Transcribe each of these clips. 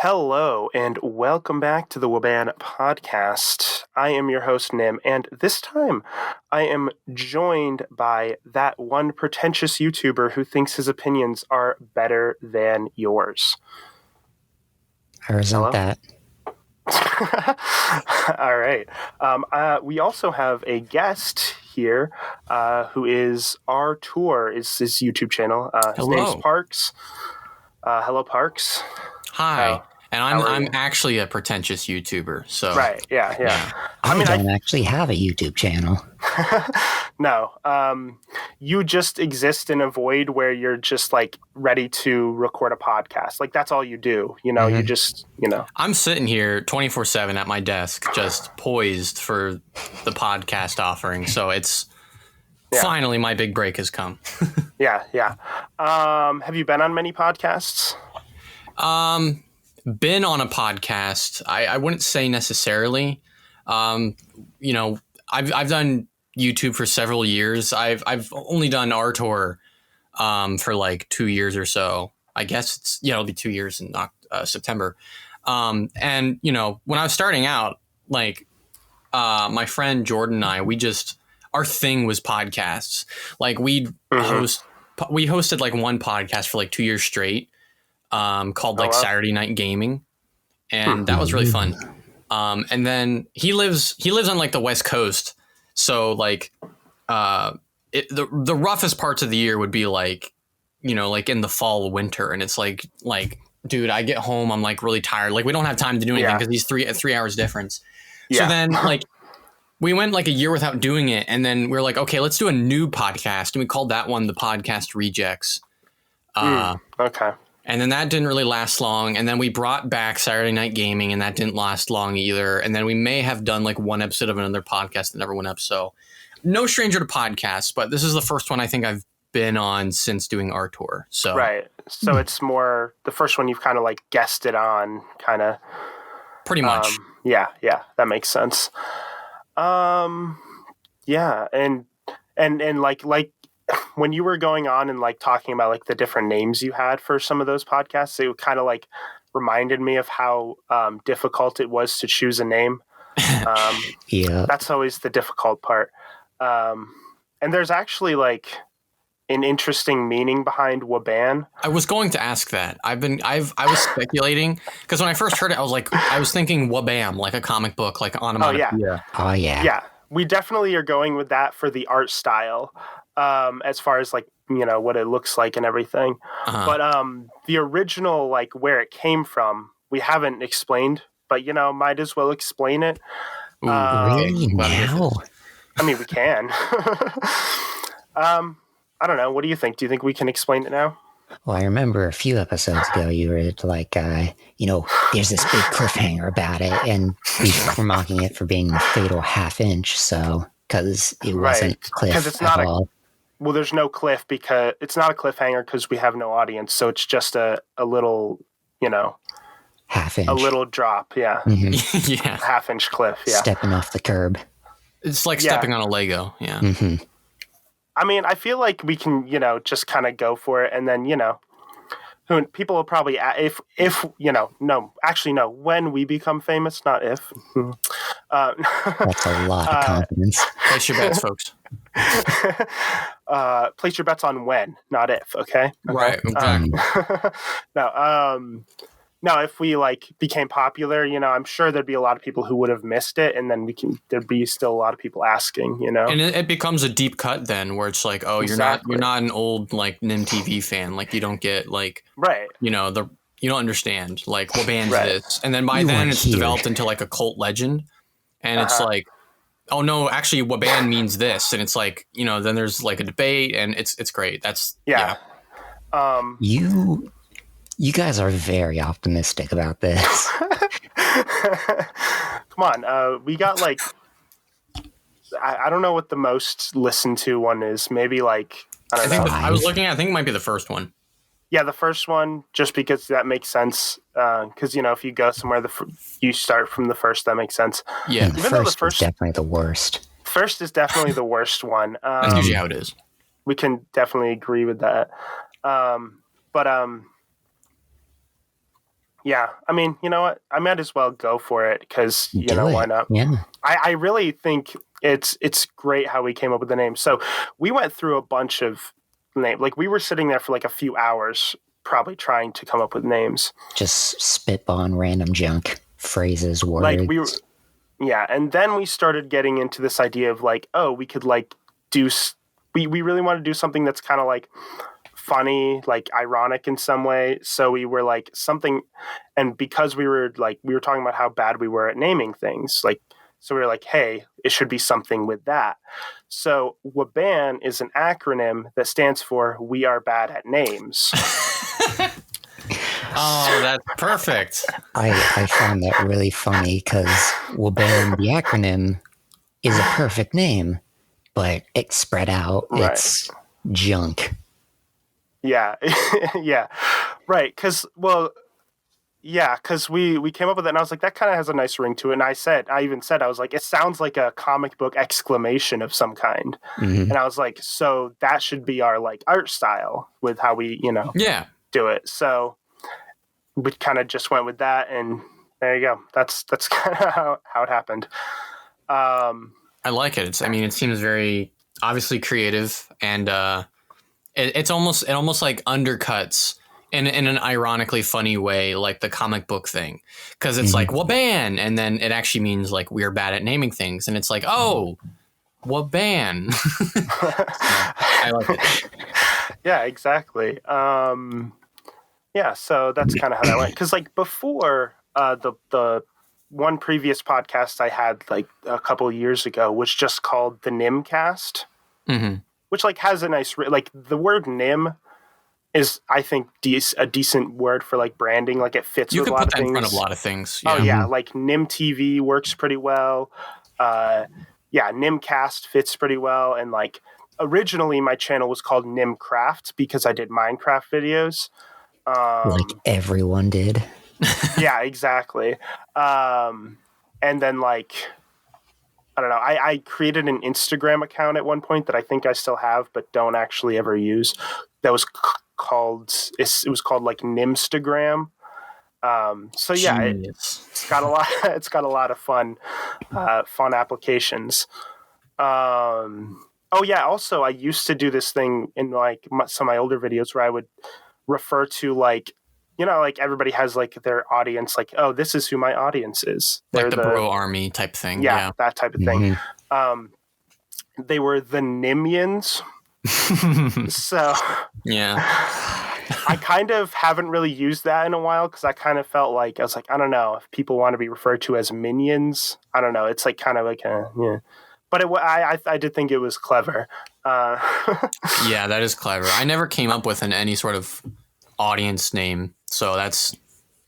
Hello, and welcome back to the Waban podcast. I am your host, Nim, and this time I am joined by that one pretentious YouTuber who thinks his opinions are better than yours. I resent that. All right. We also have a guest here who is ArTorr, is his YouTube channel. His name's Parks. Hello, Parks. Hi. And I'm actually a pretentious YouTuber, so right, yeah. I don't actually have a YouTube channel. No, you just exist in a void where you're just like ready to record a podcast. Like that's all you do, you know. You just, you know. I'm sitting here 24/7 at my desk, just poised for the podcast offering. So it's finally my big break has come. Yeah. Have you been on many podcasts? Been on a podcast. I wouldn't say necessarily. You know, I've done YouTube for several years. I've only done ArTorr for like 2 years or so. I guess it's it'll be 2 years in September. And you know, when I was starting out, like my friend Jordan and I, our thing was podcasts. Like we hosted like one podcast for like 2 years straight. Called like Saturday Night Gaming, and that was really fun. And then he lives on like the West Coast, so like the roughest parts of the year would be like, you know, like in the fall, winter, and it's like dude, I get home, I'm like really tired, like we don't have time to do anything because he's 3 hours difference. So then like we went like a year without doing it, and then we were like, okay, let's do a new podcast, and we called that one the Podcast Rejects. Okay. And then that didn't really last long. And then we brought back Saturday Night Gaming, and that didn't last long either. And then we may have done like one episode of another podcast that never went up. So no stranger to podcasts, but this is the first one I think I've been on since doing ArTorr. So right. So it's more the first one you've kind of like guested on, kind of. Pretty much. Yeah, that makes sense. Yeah, and like when you were going on and like talking about like the different names you had for some of those podcasts, it kind of like reminded me of how difficult it was to choose a name. Yeah, that's always the difficult part. And there's actually like an interesting meaning behind Waban. I was going to ask that. I was speculating because when I first heard it, I was thinking Wabam, like a comic book, like onomatopoeia. Oh yeah. Yeah, we definitely are going with that for the art style. As far as like, you know, what it looks like and everything. But the original, like where it came from, we haven't explained, but you know, might as well explain it. Really now? I mean, we can. I don't know. What do you think? Do you think we can explain it now? Well, I remember a few episodes ago you were like, you know, there's this big cliffhanger about it, and we were mocking it for being the fatal half inch. So, because it wasn't cliff it's at all. Well, there's no cliff because it's not a cliffhanger because we have no audience. So it's just a little, you know, half inch, a little drop. Yeah. Mm-hmm. Yeah. Half inch cliff. Yeah. Stepping off the curb. It's like stepping on a Lego. Yeah. Mm-hmm. I mean, I feel like we can, you know, just kind of go for it. And then, you know, people will probably, if you know, when we become famous, not if. That's a lot of confidence. Place your bets, folks. Place your bets on when, not if. Okay. Right. Exactly. No, if we like became popular, you know, I'm sure there'd be a lot of people who would have missed it, and then there'd be still a lot of people asking, you know. And it becomes a deep cut then, where it's like, oh, you're not an old like Nim TV fan, like you don't get like you know you don't understand like what band's this, and then by then it's developed into like a cult legend, and it's like, oh no, actually what band means this, and it's like, you know, then there's like a debate, and it's great. That's You guys are very optimistic about this. Come on, we got like I don't know what the most listened to one is. Maybe like I don't know. I was looking at. I think it might be the first one. Yeah, the first one, just because that makes sense. Because you know, if you go somewhere, you start from the first. That makes sense. Yeah, the first is definitely the worst. First is definitely the worst one. That's usually how it is. We can definitely agree with that. But Yeah, I mean, you know what? I might as well go for it because Do why it. not? Yeah. I really think it's great how we came up with the name. So we went through a bunch of names. Like we were sitting there for like a few hours, probably trying to come up with names. Just spitballing random junk, phrases, Like words. we were, yeah, and then we started getting into this idea of like, oh, we could like do. We really want to do something that's kind of like funny, like ironic in some way. So we were like something, and because we were talking about how bad we were at naming things, like so we were like, hey, it should be something with that. So Waban is an acronym that stands for We Are Bad at Names. Oh, that's perfect. I found that really funny because Waban, the acronym, is a perfect name, but it's spread out. Right. It's junk. Yeah, yeah, right. Because we came up with it, and I was like, that kind of has a nice ring to it. And I even said, I was like, it sounds like a comic book exclamation of some kind. Mm-hmm. And I was like, so that should be our like art style with how we Yeah. do it. So we kind of just went with that, and there you go. That's kind of how it happened. I like it. It seems very obviously creative, and it almost like undercuts in an ironically funny way, like the comic book thing, because it's like Waban, and then it actually means like we're bad at naming things, and it's like, oh, Waban. So, I like it. Yeah, exactly. Yeah, so that's kind of how that went. Because like before, the one previous podcast I had like a couple of years ago was just called the Nim Cast, which like has a nice like the word Nim is, I think, a decent word for like branding. Like it fits with a lot of things. You could put that in front of a lot of things. Yeah. Oh yeah, like Nim TV works pretty well. Yeah, Nim Cast fits pretty well, and like originally my channel was called Nim Craft because I did Minecraft videos. Like everyone did. Yeah, exactly. And then like, I don't know, I created an Instagram account at one point that I think I still have, but don't actually ever use. That was called, it was called like Nimstagram. So yeah, it's got a lot of fun applications. Oh yeah, also I used to do this thing in like some of my older videos where I would refer to like, like everybody has like their audience, like, oh, this is who my audience is. They're like the bro army type thing. Yeah. That type of thing. They were the Nimians. So yeah, I kind of haven't really used that in a while because I kind of felt like, I was like, I don't know if people want to be referred to as minions. I don't know. It's like kind of like yeah. But I did think it was clever. Yeah, that is clever. I never came up with any sort of audience name, so that's,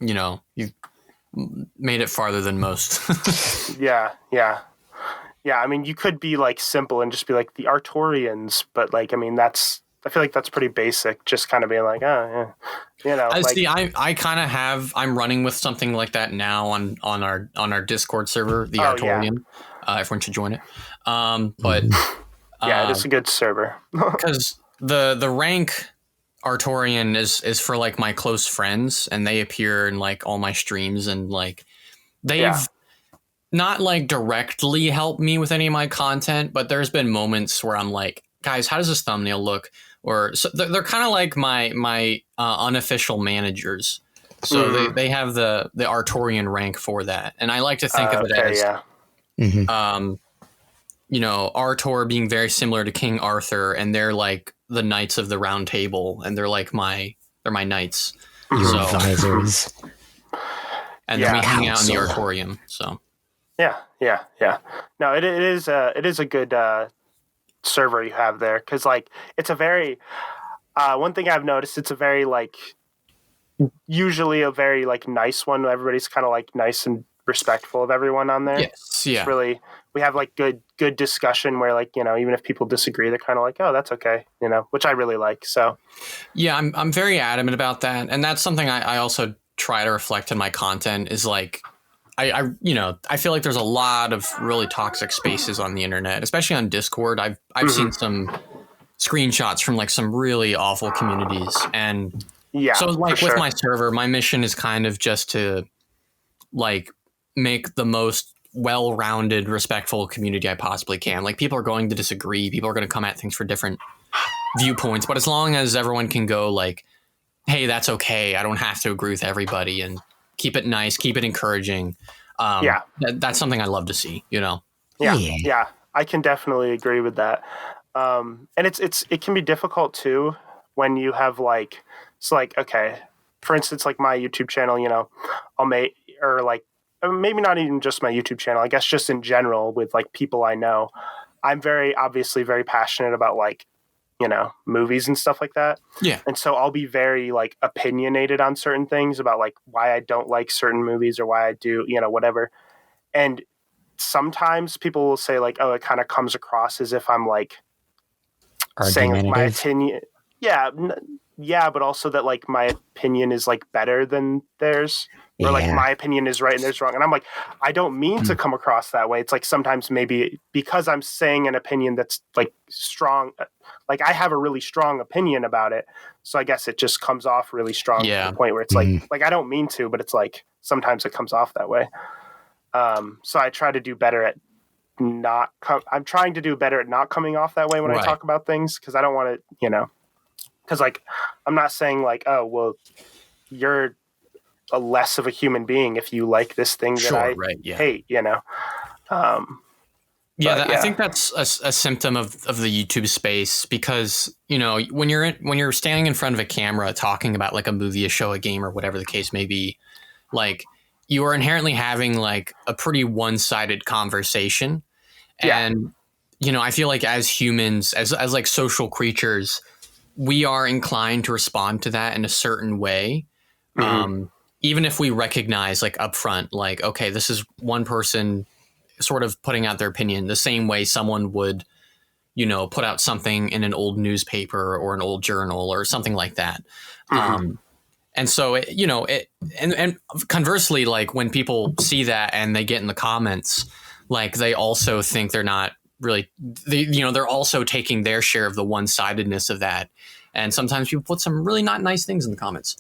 you've made it farther than most. Yeah. I mean, you could be like simple and just be like the ArTorrians, but like, I mean, I feel like that's pretty basic. Just kind of being like, oh yeah, See, I kind of I'm running with something like that now on our Discord server, the ArTorrian. Yeah. Everyone should join it. But yeah, it is a good server because the rank ArTorrian is for like my close friends, and they appear in like all my streams, and like they've not like directly helped me with any of my content, but there's been moments where I'm like, guys, how does this thumbnail look? Or so they're kind of like my unofficial managers. So they have the ArTorrian rank for that, and I like to think of it as ArTorr being very similar to King Arthur, and they're like the Knights of the Round Table, and they're like my knights. Your advisors. And then we hang out in the ArTorrium. So yeah. No, it is a good server you have there, because like it's a very one thing I've noticed, it's a very like usually a very like nice one. Everybody's kind of like nice and respectful of everyone on there. Yes, yeah. It's really, we have like good discussion where like, even if people disagree, they're kind of like, oh, that's okay, which I really like. So yeah, I'm very adamant about that, and that's something I also try to reflect in my content, is like I feel like there's a lot of really toxic spaces on the internet, especially on Discord. I've seen some screenshots from like some really awful communities, and Yeah. So like with sure. my server, my mission is kind of just to like make the most well-rounded, respectful community I possibly can. Like people are going to disagree. People are going to come at things for different viewpoints. But as long as everyone can go like, hey, that's okay. I don't have to agree with everybody, and keep it nice, keep it encouraging. That's something I love to see, you know? Yeah. I can definitely agree with that. And it can be difficult too when you have like, it's like, okay, for instance, like my YouTube channel, you know, I'll make, or like, maybe not even just my YouTube channel, I guess just in general with like people I know, I'm obviously very passionate about like, you know, movies and stuff like that. Yeah. And so I'll be very like opinionated on certain things about like why I don't like certain movies or why I do, you know, whatever. And sometimes people will say like, oh, it kind of comes across as if I'm like saying like my opinion. Yeah. Yeah. But also that like my opinion is like better than theirs, or like my opinion is right and theirs wrong. And I'm like, I don't mean to come across that way. It's like sometimes maybe because I'm saying an opinion that's like strong, like I have a really strong opinion about it. So I guess it just comes off really strong to the point where it's like I don't mean to, but it's like sometimes it comes off that way. So I try to do better at I'm trying to do better at not coming off that way when I talk about things, because I don't want to, you know, because like I'm not saying like, oh, well, you're a less of a human being if you like this thing that I hate, you know. I think that's a symptom of the YouTube space, because you know when you're standing in front of a camera talking about like a movie, a show, a game, or whatever the case may be, like you are inherently having like a pretty one-sided conversation. And you know, I feel like as humans, as like social creatures, we are inclined to respond to that in a certain way. Even if we recognize like upfront, like, okay, this is one person sort of putting out their opinion the same way someone would, you know, put out something in an old newspaper or an old journal or something like that. And so, and conversely, like when people see that and they get in the comments, like they also think they're not really, they're also taking their share of the one-sidedness of that. And sometimes people put some really not nice things in the comments.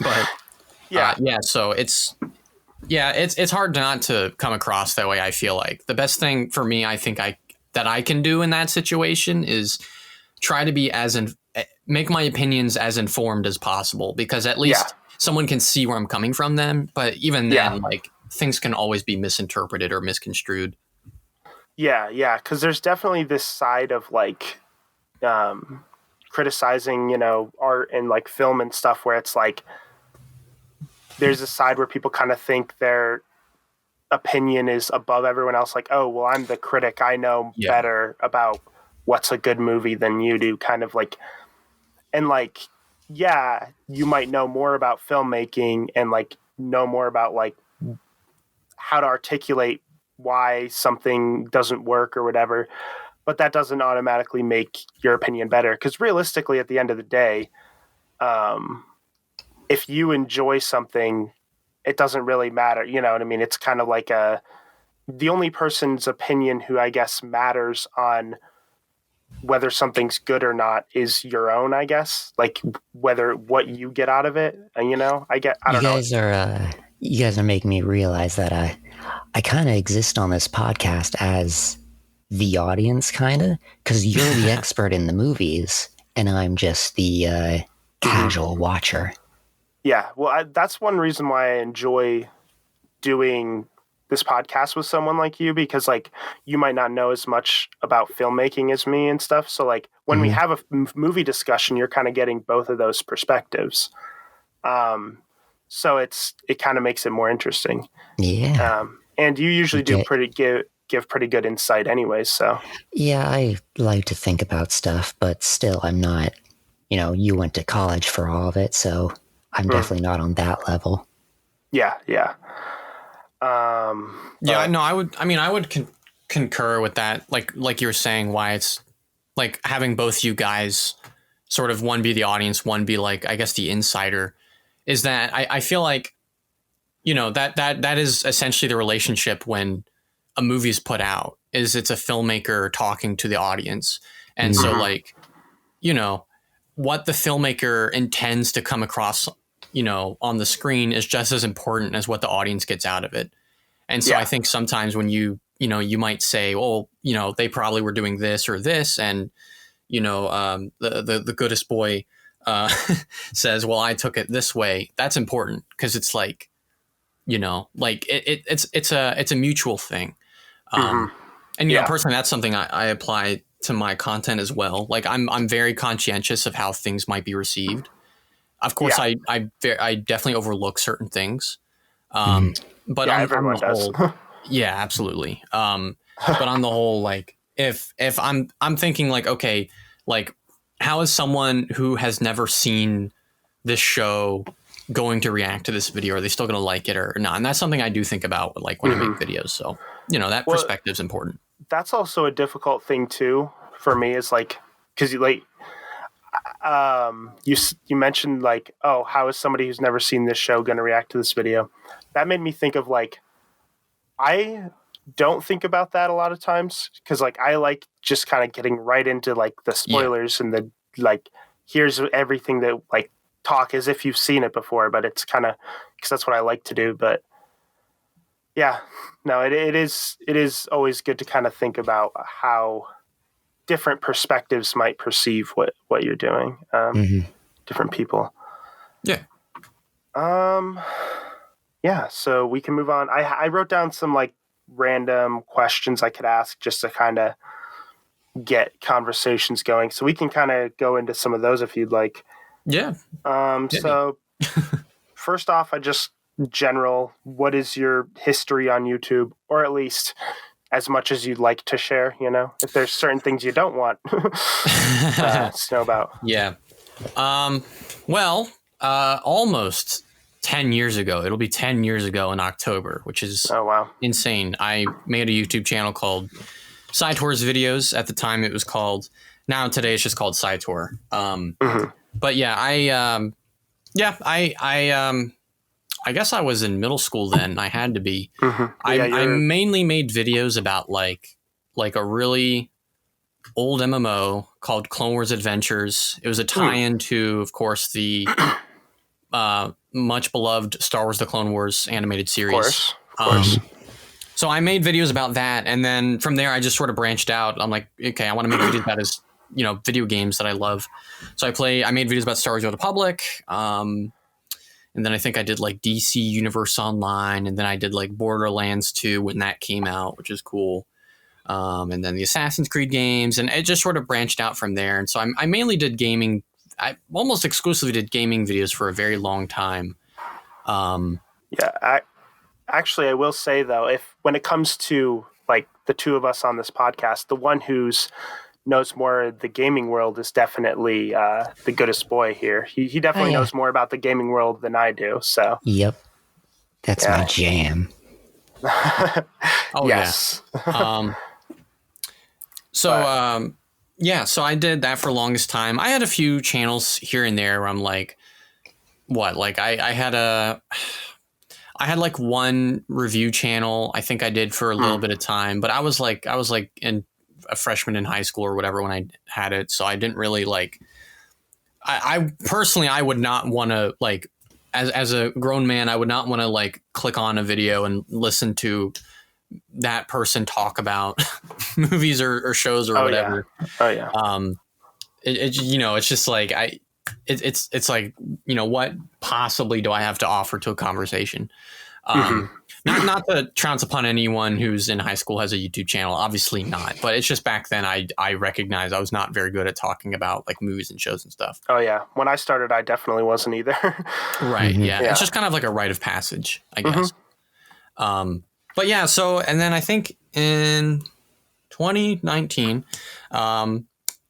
But so it's hard not to come across that way. I feel like the best thing for me, I think that I can do in that situation is try to be make my opinions as informed as possible, because at least someone can see where I'm coming from then. But even then, like things can always be misinterpreted or misconstrued. Yeah. Because there's definitely this side of like criticizing, you know, art and like film and stuff where it's like, there's a side where people kind of think their opinion is above everyone else. Like, oh, well, I'm the critic. I know better about what's a good movie than you do, kind of like, and like, yeah, you might know more about filmmaking and like know more about like how to articulate why something doesn't work or whatever. But that doesn't automatically make your opinion better. Because realistically, at the end of the day, if you enjoy something, it doesn't really matter. You know what I mean? It's kind of like the only person's opinion who I guess matters on whether something's good or not is your own, I guess. Like whether what you get out of it, you know, I don't know. You guys are making me realize that I kind of exist on this podcast as the audience, kind of, because you're the expert in the movies and I'm just the casual watcher. Yeah, well, that's one reason why I enjoy doing this podcast with someone like you, because like you might not know as much about filmmaking as me and stuff. So like when we have a movie discussion, you're kind of getting both of those perspectives. So it kind of makes it more interesting. Yeah. And you usually give pretty good insight anyways. So yeah, I like to think about stuff, but still I'm not, you went to college for all of it. So I'm definitely not on that level. Yeah. I would concur with that. Like you were saying, why it's like having both you guys sort of one be the audience, one be like, I guess the insider, is that I feel like, that is essentially the relationship when a movie's put out, is it's a filmmaker talking to the audience. And so like, what the filmmaker intends to come across, on the screen is just as important as what the audience gets out of it. And so I think sometimes when you might say, well, they probably were doing this or this. And, the goodest boy says, well, I took it this way. That's important because it's like, it's a mutual thing. And, personally, that's something I apply to my content as well. Like I'm very conscientious of how things might be received. Of course, I definitely overlook certain things. But everyone on the does. whole, yeah, absolutely. But on the whole, like if I'm thinking like, okay, like how is someone who has never seen this show going to react to this video? Are they still going to like it or not? And that's something I do think about like when I make videos. So, that perspective is important. That's also a difficult thing too for me is like, cause you mentioned like, oh, how is somebody who's never seen this show going to react to this video? That made me think of like, I don't think about that a lot of times because like I like just kind of getting right into like the spoilers and the like here's everything that like talk as if you've seen it before, but it's kind of because that's what I like to do. But yeah, no, it is always good to kind of think about how different perspectives might perceive what you're doing. Different people. Yeah. Yeah, so we can move on. I wrote down some like random questions I could ask just to kind of get conversations going. So we can kind of go into some of those if you'd like. Yeah. So first off, general, what is your history on YouTube, or at least as much as you'd like to share, if there's certain things you don't want to know about. Yeah. Almost 10 years ago. It'll be 10 years ago in October, which is insane. I made a YouTube channel called ArTorr's Videos. At the time it was called, now today it's just called ArTorr. But yeah, I guess I was in middle school then. I had to be. I mainly made videos about like a really old MMO called Clone Wars Adventures. It was a tie-in to, of course, the much beloved Star Wars: The Clone Wars animated series. Of course. So I made videos about that, and then from there I just sort of branched out. I'm like, okay, I want to make videos about video games that I love. So I made videos about Star Wars: The Republic. And then I think I did like DC Universe Online, and then I did like Borderlands 2 when that came out, which is cool. And then the Assassin's Creed games, and it just sort of branched out from there. And so I mainly did gaming. I almost exclusively did gaming videos for a very long time. I will say though, when it comes to like the two of us on this podcast, the one who's knows more of the gaming world is definitely the goodest boy here. He definitely knows more about the gaming world than I do. So yep, that's my jam. Yes. So I did that for the longest time. I had a few channels here and there where I'm like, I had like one review channel I think I did for a little bit of time, but I was like in a freshman in high school or whatever when I had it. So I didn't really like, I personally, I would not want to like, as a grown man, I would not want to like click on a video and listen to that person talk about movies or shows or whatever. Yeah. Oh yeah. It's just like, it's like, what possibly do I have to offer to a conversation? Not to trounce upon anyone who's in high school has a YouTube channel, obviously not. But it's just back then I recognized I was not very good at talking about like movies and shows and stuff. Oh yeah, when I started, I definitely wasn't either. Right. Yeah. It's just kind of like a rite of passage, I guess. But yeah. So and then I think in 2019,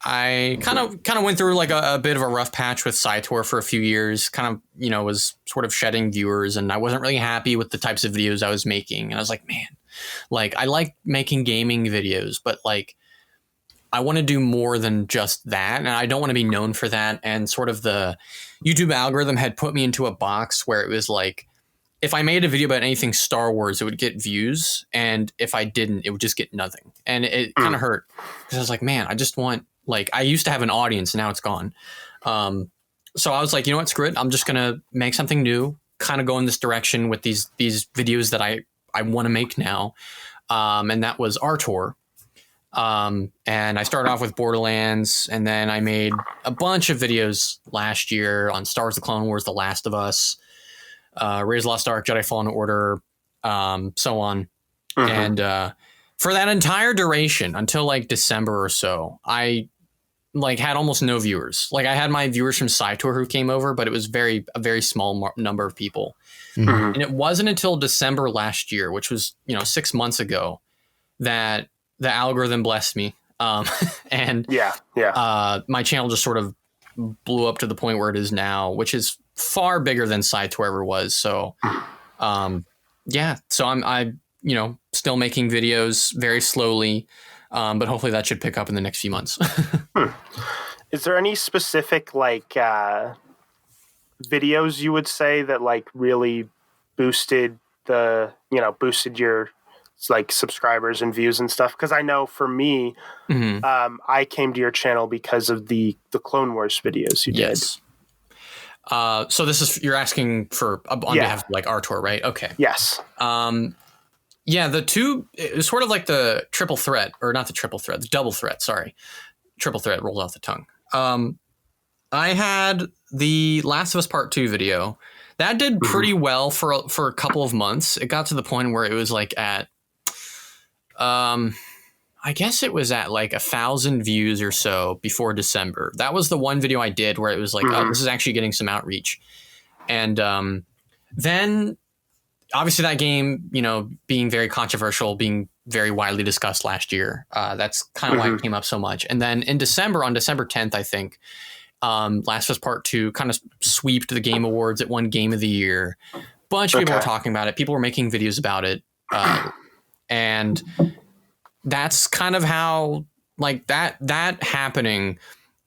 I kind of went through like a bit of a rough patch with ArTorr for a few years, was sort of shedding viewers, and I wasn't really happy with the types of videos I was making. And I was like, man, like I like making gaming videos, but like I want to do more than just that. And I don't want to be known for that. And sort of the YouTube algorithm had put me into a box where it was like, if I made a video about anything Star Wars, it would get views. And if I didn't, it would just get nothing. And it kind of hurt because I was like, man, I just want, like, I used to have an audience and now it's gone. So I was like, you know what, screw it. I'm just gonna make something new, kind of go in this direction with these videos that I want to make now. And that was ArTorr. And I started off with Borderlands, and then I made a bunch of videos last year on Star Wars: The Clone Wars, The Last of Us, Raiders of the Lost Ark, Jedi Fallen Order, so on. And for that entire duration, until like December or so, I like had almost no viewers. Like I had my viewers from SciTour who came over, but it was a very small number of people. And it wasn't until December last year, which was 6 months ago, that the algorithm blessed me. And my channel just sort of blew up to the point where it is now, which is far bigger than SciTour ever was. So, so I'm still making videos very slowly, but hopefully that should pick up in the next few months. Is there any specific like videos you would say that like really boosted your like subscribers and views and stuff? Because I know for me, I came to your channel because of the Clone Wars videos you did. So this is, you're asking for on behalf of like ArTorr, right? Okay. Yes. The two, it was sort of like the triple threat, or not the triple threat, the double threat. Sorry, triple threat rolled off the tongue. I had the Last of Us Part 2 video that did pretty well for a couple of months. It got to the point where it was like at, I guess it was at like 1,000 views or so before December. That was the one video I did where it was like, oh, this is actually getting some outreach. And then obviously that game, being very controversial, being very widely discussed last year. That's kind of why it came up so much. And then in December, on December 10th, I think, Last of Us Part 2 kind of sweeped the Game Awards. It won Game of the Year. Bunch of people were talking about it. People were making videos about it. And that's kind of how, like, that happening,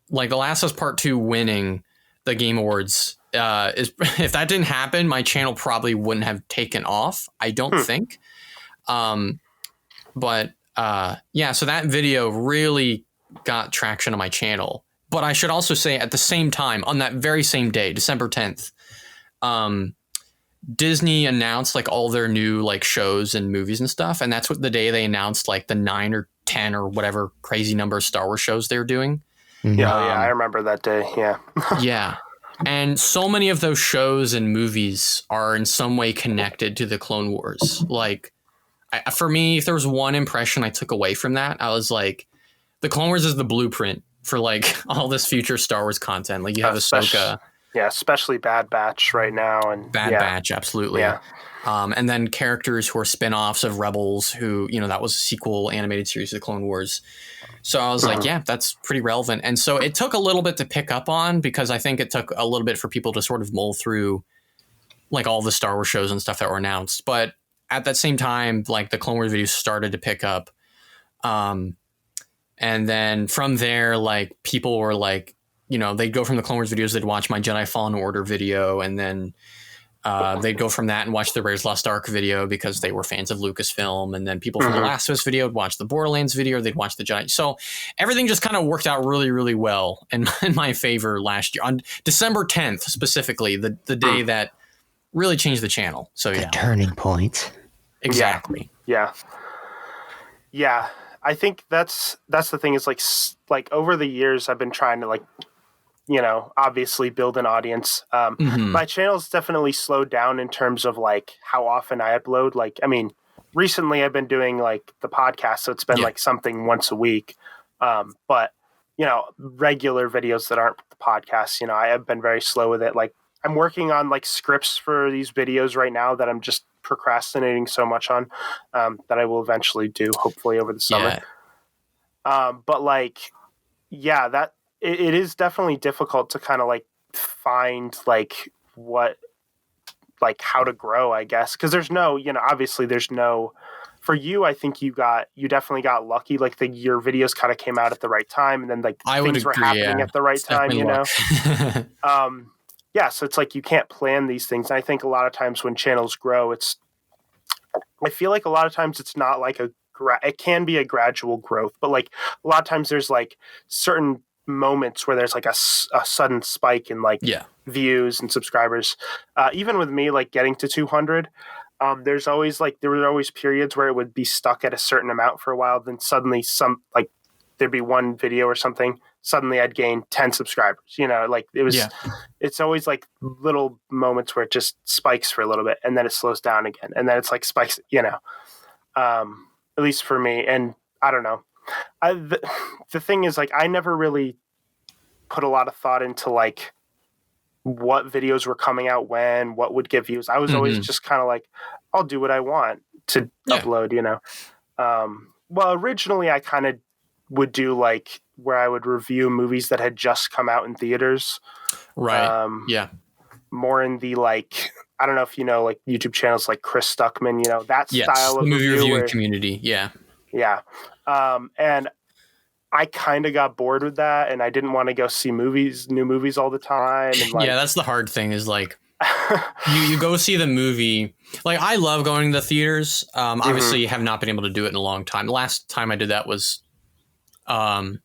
like The Last of Us Part 2 winning the Game Awards, is, if that didn't happen, my channel probably wouldn't have taken off, I don't think. So that video really got traction on my channel. But I should also say, at the same time, on that very same day, December 10th, Disney announced like all their new like shows and movies and stuff. And that's what the day they announced like the 9 or 10 or whatever crazy number of Star Wars shows they were doing. I remember that day. Yeah. And so many of those shows and movies are in some way connected to the Clone Wars. Like, for me, if there was one impression I took away from that, I was like, the Clone Wars is the blueprint for like all this future Star Wars content. Like you have Ahsoka. Yeah, especially Bad Batch right now. And Bad Batch, absolutely. Yeah. And then characters who are spin-offs of Rebels who, that was a sequel animated series to the Clone Wars. So I was like, yeah, that's pretty relevant. And so it took a little bit to pick up on, because I think it took a little bit for people to sort of mull through like all the Star Wars shows and stuff that were announced. But at that same time, like the Clone Wars videos started to pick up. And then from there, like people were like, they'd go from the Clone Wars videos, they'd watch my Jedi Fallen Order video, and then they'd go from that and watch the Raiders of the Lost Ark video because they were fans of Lucasfilm. And then people from the Last of Us video would watch the Borderlands video, they'd watch the Jedi. So everything just kind of worked out really, really well in my favor last year. On December 10th, specifically, the day that really changed the channel. So the turning point. Exactly. Yeah. I think that's the thing, is like over the years I've been trying to like, obviously build an audience. My channel's definitely slowed down in terms of like how often I upload. Like, I mean, recently I've been doing like the podcast, so it's been like something once a week. But regular videos that aren't the podcast, I have been very slow with it. Like I'm working on like scripts for these videos right now that I'm just procrastinating so much on, that I will eventually do hopefully over the summer. But like, that it is definitely difficult to kind of like find like what, like how to grow, I guess. Cause there's no, obviously there's no, for you, I think you definitely got lucky. Like your videos kind of came out at the right time, and then like things were happening at the right time, so it's like you can't plan these things. And I think a lot of times when channels grow, I feel like a lot of times it's not like it can be a gradual growth, but like a lot of times there's like certain moments where there's like a sudden spike in like views and subscribers. Even with me like getting to 200, there were always periods where it would be stuck at a certain amount for a while. Then suddenly there'd be one video or something. Suddenly I'd gain 10 subscribers, like it's always like little moments where it just spikes for a little bit and then it slows down again. And then it's like spikes, at least for me. And I don't know. The thing is like, I never really put a lot of thought into like what videos were coming out when, what would get views. I was always just kind of like, I'll do what I want to upload, well, originally I kind of would do like where I would review movies that had just come out in theaters. Right. More in the like, I don't know if like YouTube channels like Chris Stuckman, that style of movie reviewing community. Yeah. And I kind of got bored with that, and I didn't want to go see new movies all the time. And like, that's the hard thing is like you go see the movie. Like I love going to the theaters. Obviously have not been able to do it in a long time. The last time I did that was Kong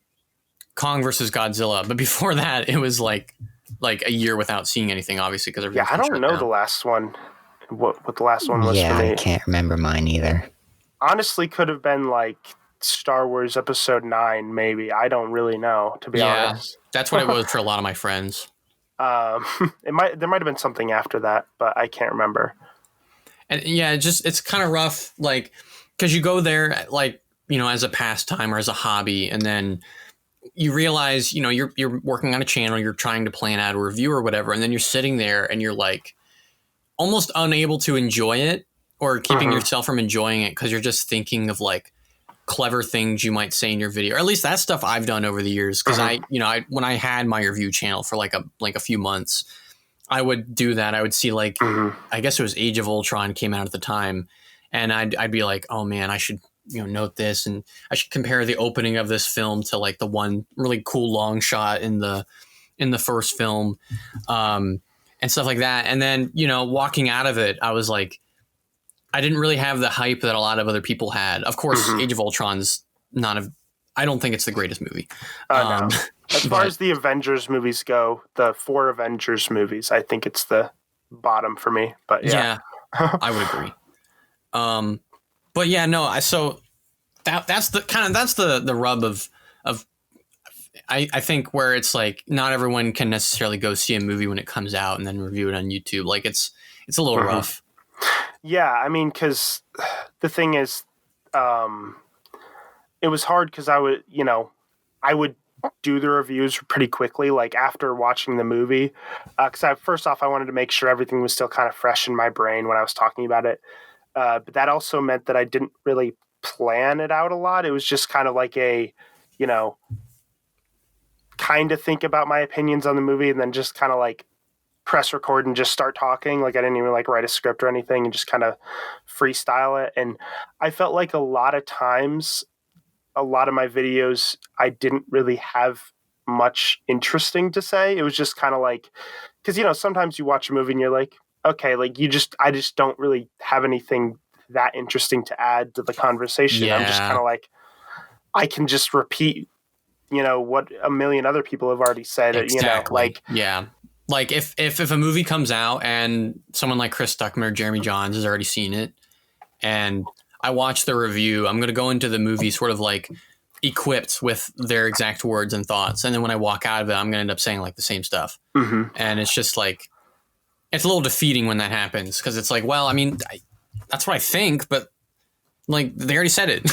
versus Godzilla. But before that, it was like a year without seeing anything, obviously, because I don't know the last one. What the last one was for me. I can't remember mine either. Honestly, could have been like Star Wars Episode 9, maybe. I don't really know, to be honest. That's what it was for a lot of my friends. There might have been something after that, but I can't remember. And it's kind of rough, like, because you go there like, as a pastime or as a hobby, and then you realize, you're working on a channel, you're trying to plan out a review or whatever, and then you're sitting there and you're like almost unable to enjoy it or keeping yourself from enjoying it because you're just thinking of like clever things you might say in your video, or at least that's stuff I've done over the years. Cause I when I had my review channel for like a few months, I would do that. I would see like, I guess it was Age of Ultron came out at the time. And I'd be like, oh man, I should, note this. And I should compare the opening of this film to like the one really cool long shot in the first film, and stuff like that. And then, walking out of it, I was like, I didn't really have the hype that a lot of other people had. Of course, Age of Ultron's I don't think it's the greatest movie. No. As far as the Avengers movies go, the 4 Avengers movies, I think it's the bottom for me. But yeah. I would agree. But yeah, no. So that's the rub of I think where it's like not everyone can necessarily go see a movie when it comes out and then review it on YouTube. Like it's a little rough. Yeah, I mean, because the thing is, it was hard because I would do the reviews pretty quickly, like after watching the movie. Because first off, I wanted to make sure everything was still kind of fresh in my brain when I was talking about it. But that also meant that I didn't really plan it out a lot. It was just kind of like kind of think about my opinions on the movie and then just kind of like press record and just start talking. Like I didn't even like write a script or anything and just kind of freestyle it. And I felt like a lot of times, a lot of my videos, I didn't really have much interesting to say. It was just kind of like, because, sometimes you watch a movie and you're like, okay, like I just don't really have anything that interesting to add to the conversation. Yeah. I'm just kind of like, I can just repeat, what a million other people have already said. Exactly. Like if a movie comes out and someone like Chris Stuckman or Jeremy Johns has already seen it and I watch the review, I'm going to go into the movie sort of like equipped with their exact words and thoughts. And then when I walk out of it, I'm going to end up saying like the same stuff. And it's just like, it's a little defeating when that happens. Cause it's like, well, I mean, that's what I think, but like they already said it,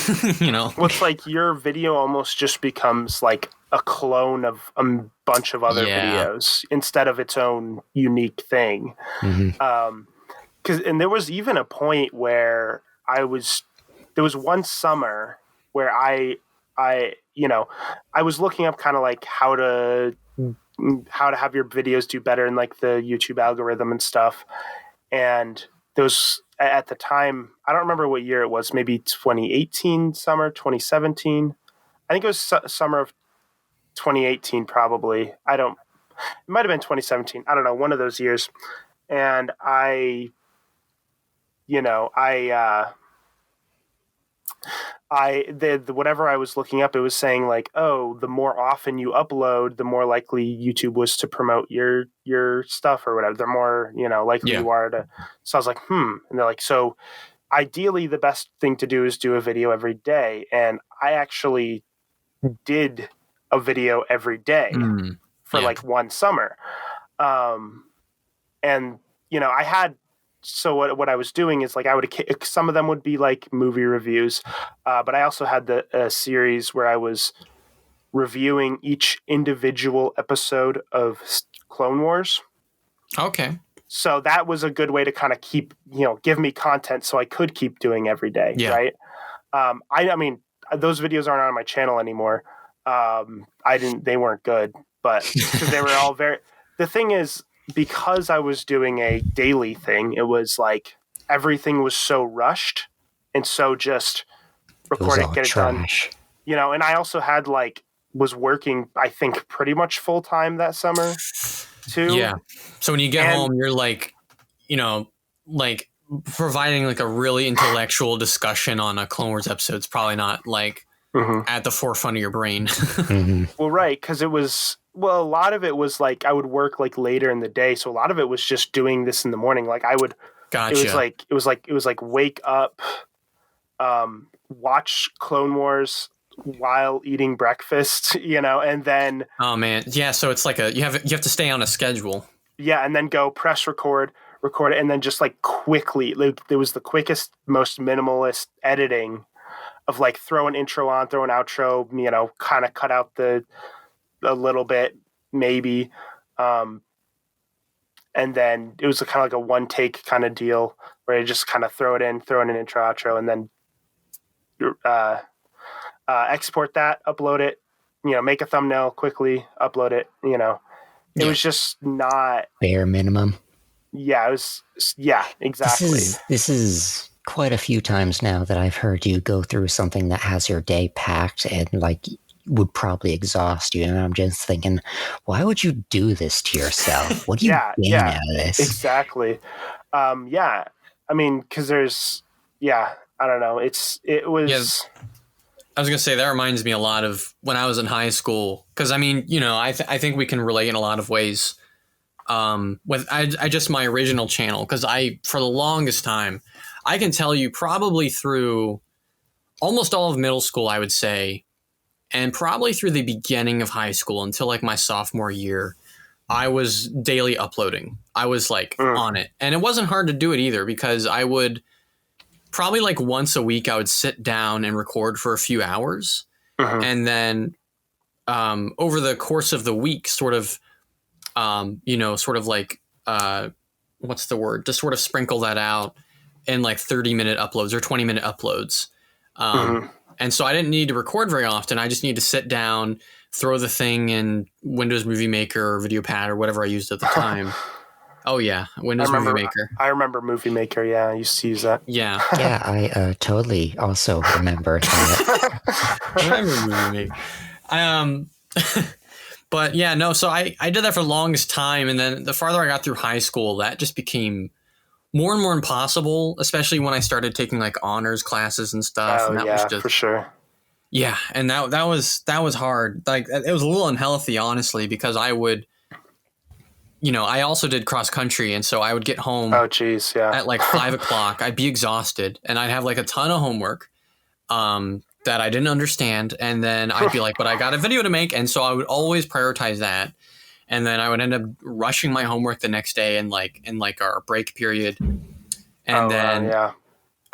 Well, it's like your video almost just becomes like a clone of a bunch of other videos instead of its own unique thing. And there was even a point where there was one summer where I was looking up kind of like how to have your videos do better in like the YouTube algorithm and stuff. And there was at the time, I don't remember what year it was, maybe 2018 summer, 2017. I think it was summer of 2018, probably. It might've been 2017. I don't know. One of those years. And I whatever I was looking up, it was saying like, oh, the more often you upload, the more likely YouTube was to promote your stuff or whatever. The more, likely Yeah. you are to. So I was like, and they're like, so ideally the best thing to do is do a video every day. And I actually did a video every day for Yeah. like one summer. And I had, so what I was doing is like, some of them would be like movie reviews, but I also had the series where I was reviewing each individual episode of Clone Wars. Okay. So that was a good way to kind of keep, give me content so I could keep doing every day. Yeah. Right. I mean, those videos aren't on my channel anymore. They weren't good, but because they were all the thing is, because I was doing a daily thing, it was like everything was so rushed and so just record it, get trash. it done. And I also had was working, I think, pretty much full time that summer too. Yeah. So when you get home, you're like, providing like a really intellectual discussion on a Clone Wars episode is probably not like at the forefront of your brain. Well, right. Cause a lot of it was like, I would work like later in the day. So a lot of it was just doing this in the morning. Like I would, Gotcha. it was like wake up, watch Clone Wars while eating breakfast, and then. Oh man. Yeah. So it's like you have to stay on a schedule. Yeah. And then go press record it. And then just like quickly, there was the quickest, most minimalist editing of like throw an intro on, throw an outro, kind of cut out a little bit maybe. And then it was kind of like a one take kind of deal where you just kind of throw in an intro, outro, and then export that, upload it, make a thumbnail quickly, upload it, It was just not bare minimum. Yeah, exactly. This is quite a few times now that I've heard you go through something that has your day packed and like would probably exhaust you. And I'm just thinking, why would you do this to yourself? What do you gain out of this? Exactly. I mean, because there's, I don't know. It was. Yeah. I was going to say, that reminds me a lot of when I was in high school. Because, I mean, I think we can relate in a lot of ways with just my original channel. Because for the longest time, I can tell you probably through almost all of middle school, I would say, and probably through the beginning of high school until like my sophomore year, I was daily uploading. I was like on it. And it wasn't hard to do it either, because I would probably like once a week, I would sit down and record for a few hours. And then over the course of the week, sort of like, what's the word? Just sort of sprinkle that out in like 30-minute uploads or 20-minute uploads. And so I didn't need to record very often. I just need to sit down, throw the thing in Windows Movie Maker or VideoPad or whatever I used at the time. Oh, yeah. Windows Movie Maker. I remember Movie Maker. Yeah, I used to use that. Yeah. Yeah, I totally also remember that. I remember Movie Maker. But yeah, no, so I did that for the longest time. And then the farther I got through high school, that just became more and more impossible, especially when I started taking like honors classes and stuff. Oh, and that yeah, was just, for sure. Yeah, and that was hard. Like, it was a little unhealthy, honestly, because I would, I also did cross country, and so I would get home. Oh, geez, yeah. At like 5 o'clock. I'd be exhausted, and I'd have like a ton of homework that I didn't understand, and then I'd be like, but I got a video to make, and so I would always prioritize that. And then I would end up rushing my homework the next day in our break period. And then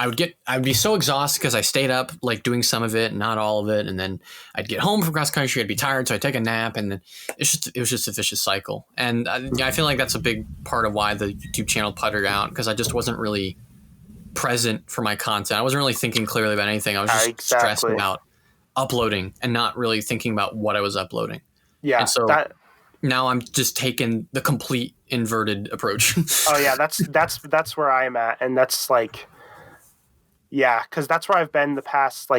I'd be so exhausted because I stayed up like doing some of it and not all of it. And then I'd get home from cross country, I'd be tired, so I'd take a nap, and then it was just a vicious cycle. And I feel like that's a big part of why the YouTube channel puttered out, because I just wasn't really present for my content. I wasn't really thinking clearly about anything. I was just stressed about uploading and not really thinking about what I was uploading. Yeah. And so now I'm just taking the complete inverted approach. Oh yeah, that's where I'm at, and that's like, yeah, because that's where I've been the past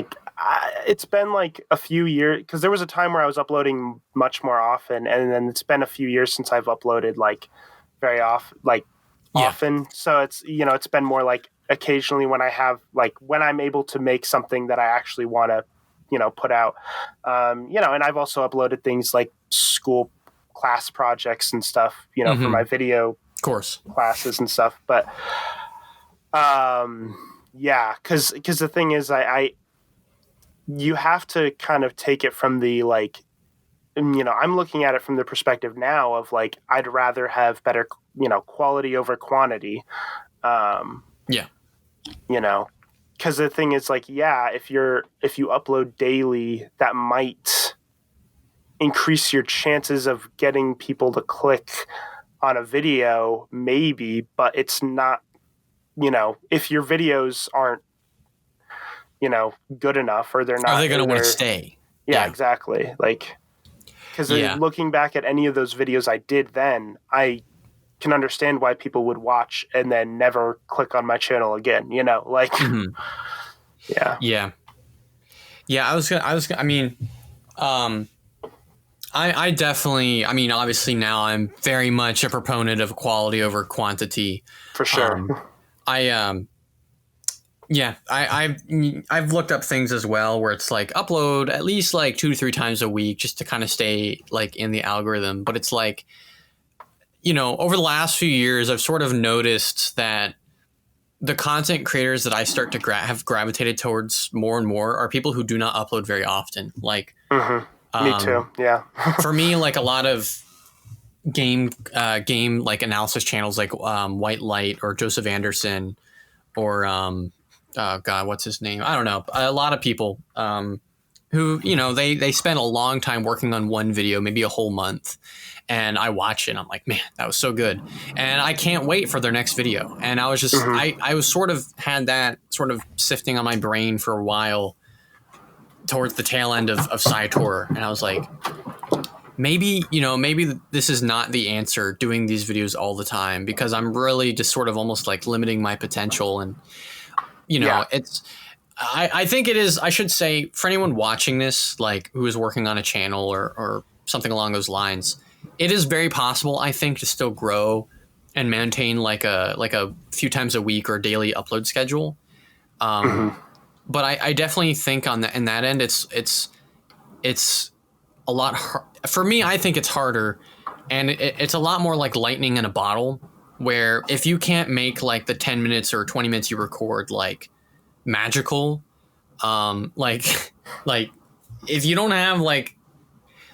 it's been like a few years, because there was a time where I was uploading much more often, and then it's been a few years since I've uploaded like very often, like often. So it's, it's been more like occasionally when I have, like, when I'm able to make something that I actually want to, put out. And I've also uploaded things like school class projects and stuff, for my video of course classes and stuff. But because the thing is, you have to kind of take it from the, like, I'm looking at it from the perspective now of, like, I'd rather have better, quality over quantity. Because the thing is, like, if you upload daily, that might increase your chances of getting people to click on a video, maybe, but it's not, if your videos aren't, good enough, or they're not, are they going to want to stay? Yeah, exactly. Like, because looking back at any of those videos I did then, I can understand why people would watch and then never click on my channel again, like, I definitely, obviously now I'm very much a proponent of quality over quantity. For sure. I've looked up things as well where it's like upload at least like 2 to 3 times a week just to kind of stay like in the algorithm. But it's like, over the last few years, I've sort of noticed that the content creators that I start to have gravitated towards more and more are people who do not upload very often. Like, me too. Yeah. For me, like a lot of game like analysis channels like White Light or Joseph Anderson or what's his name? I don't know. A lot of people who, they spend a long time working on one video, maybe a whole month. And I watch it and I'm like, man, that was so good. And I can't wait for their next video. And I was just, I was sort of had that sort of sifting on my brain for a while towards the tail end of ArTorr. And I was like, maybe this is not the answer, doing these videos all the time, because I'm really just sort of almost like limiting my potential. And, I think it is, I should say, for anyone watching this, like who is working on a channel or something along those lines, it is very possible, I think, to still grow and maintain like a few times a week or daily upload schedule. But I definitely think in that end, it's a lot for me. I think it's harder, and it's a lot more like lightning in a bottle, where if you can't make like the 10 minutes or 20 minutes you record like magical, like if you don't have like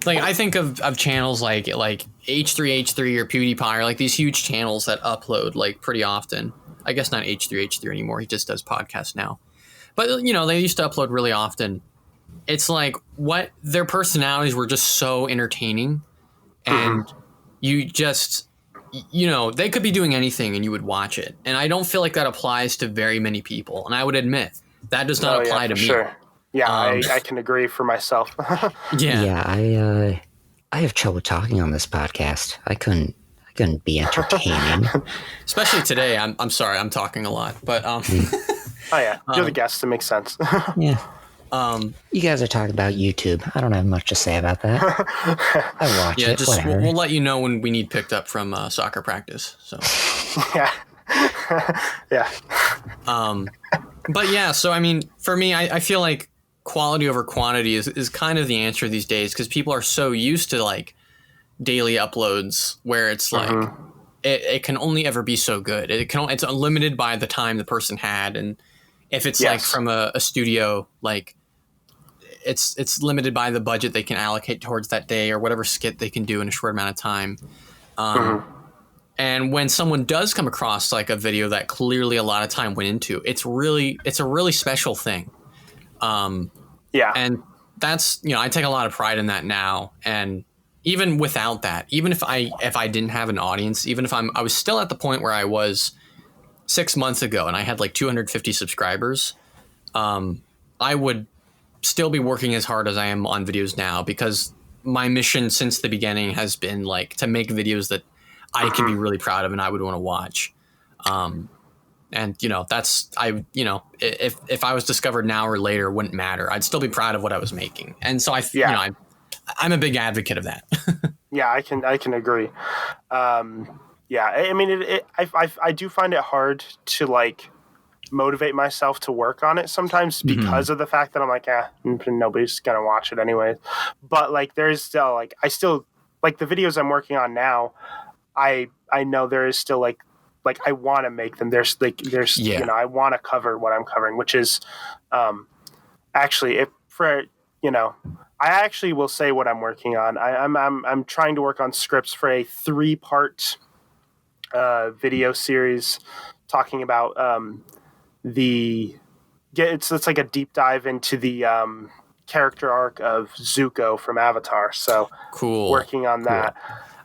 I think of channels like H3H3 or PewDiePie, or like these huge channels that upload like pretty often. I guess not H3H3 anymore. He just does podcasts now. But, they used to upload really often. It's like what their personalities were just so entertaining. And you just, they could be doing anything and you would watch it. And I don't feel like that applies to very many people. And I would admit that does not apply to me. Sure. Yeah, I can agree for myself. I have trouble talking on this podcast. I couldn't be entertaining. Especially today. I'm sorry, I'm talking a lot. But oh yeah, you're the guest. It makes sense. Yeah. You guys are talking about YouTube. I don't have much to say about that. I watch it. Just we'll let you know when we need picked up from soccer practice. So yeah. Yeah. But yeah, so for me, I feel like quality over quantity is kind of the answer these days, because people are so used to like daily uploads where it's like it can only ever be so good. It's unlimited by the time the person had, and if it's like from a studio, like it's limited by the budget they can allocate towards that day or whatever skit they can do in a short amount of time. And when someone does come across like a video that clearly a lot of time went into, it's a really special thing. And that's, I take a lot of pride in that now. And even without that, even if I didn't have an audience, even if I was still at the point where I was 6 months ago and I had like 250 subscribers, I would still be working as hard as I am on videos now, because my mission since the beginning has been like to make videos that I can be really proud of and I would want to watch. And that's, if I was discovered now or later, it wouldn't matter. I'd still be proud of what I was making. And so I'm a big advocate of that. Yeah, I can agree. Yeah, I mean, I do find it hard to like motivate myself to work on it sometimes because of the fact that I'm like, nobody's gonna watch it anyways. But like, there's still like, I still like the videos I'm working on now. I know there is still like I want to make them. There's Yeah. you know, I want to cover what I'm covering, which is actually if for you know. I actually will say what I'm working on. I'm trying to work on scripts for a 3-part video series talking about it's like a deep dive into the character arc of Zuko from Avatar. So Cool. working on that.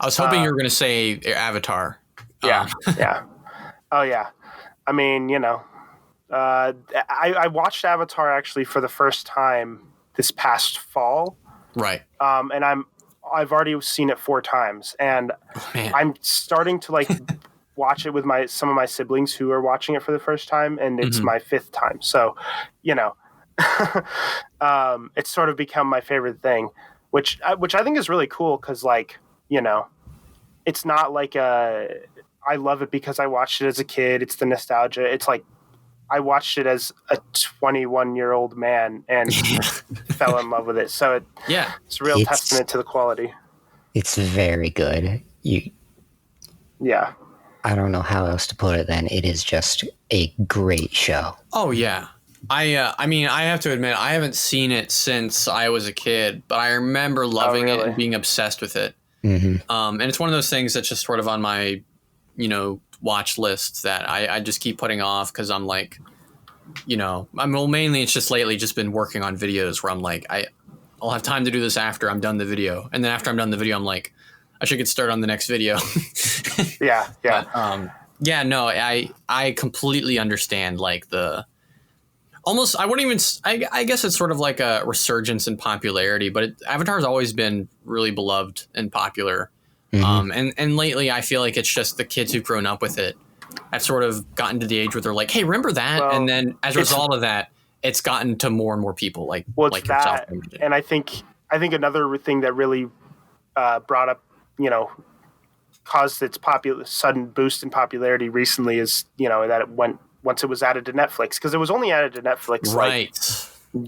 I was hoping you were going to say Avatar. Yeah, yeah. Oh yeah. I mean, you know, I watched Avatar actually for the first time this past fall. Right. And I've already seen it 4 times, and I'm starting to like watch it with some of my siblings who are watching it for the first time, and it's my 5th time. So, you know, it's sort of become my favorite thing, which I think is really cool because, like, you know, it's not like I love it because I watched it as a kid. It's the nostalgia. It's like I watched it as a 21-year-old man and fell in love with it. So it's a real testament to the quality. It's very good. Yeah. I don't know how else to put it than it is just a great show. Oh yeah. I mean, I have to admit, I haven't seen it since I was a kid, but I remember loving it and being obsessed with it. And it's one of those things that's just sort of on my, you know, watch list that I just keep putting off because I'm like, you know, mainly it's just lately just been working on videos where I'm like, I'll have time to do this after I'm done the video. And then after I'm done the video, I'm like, I should get started on the next video. Yeah. But, yeah, no, I completely understand like almost, I wouldn't even, I guess it's sort of like a resurgence in popularity, but Avatar has always been really beloved and popular. And lately I feel like it's just the kids who've grown up with it have sort of gotten to the age where they're like, hey, remember that? Well, and then as a result of that, it's gotten to more and more people like yourself. And I think another thing that really brought up, you know, caused its sudden boost in popularity recently is, you know, that it went once it was added to Netflix, because it was only added to Netflix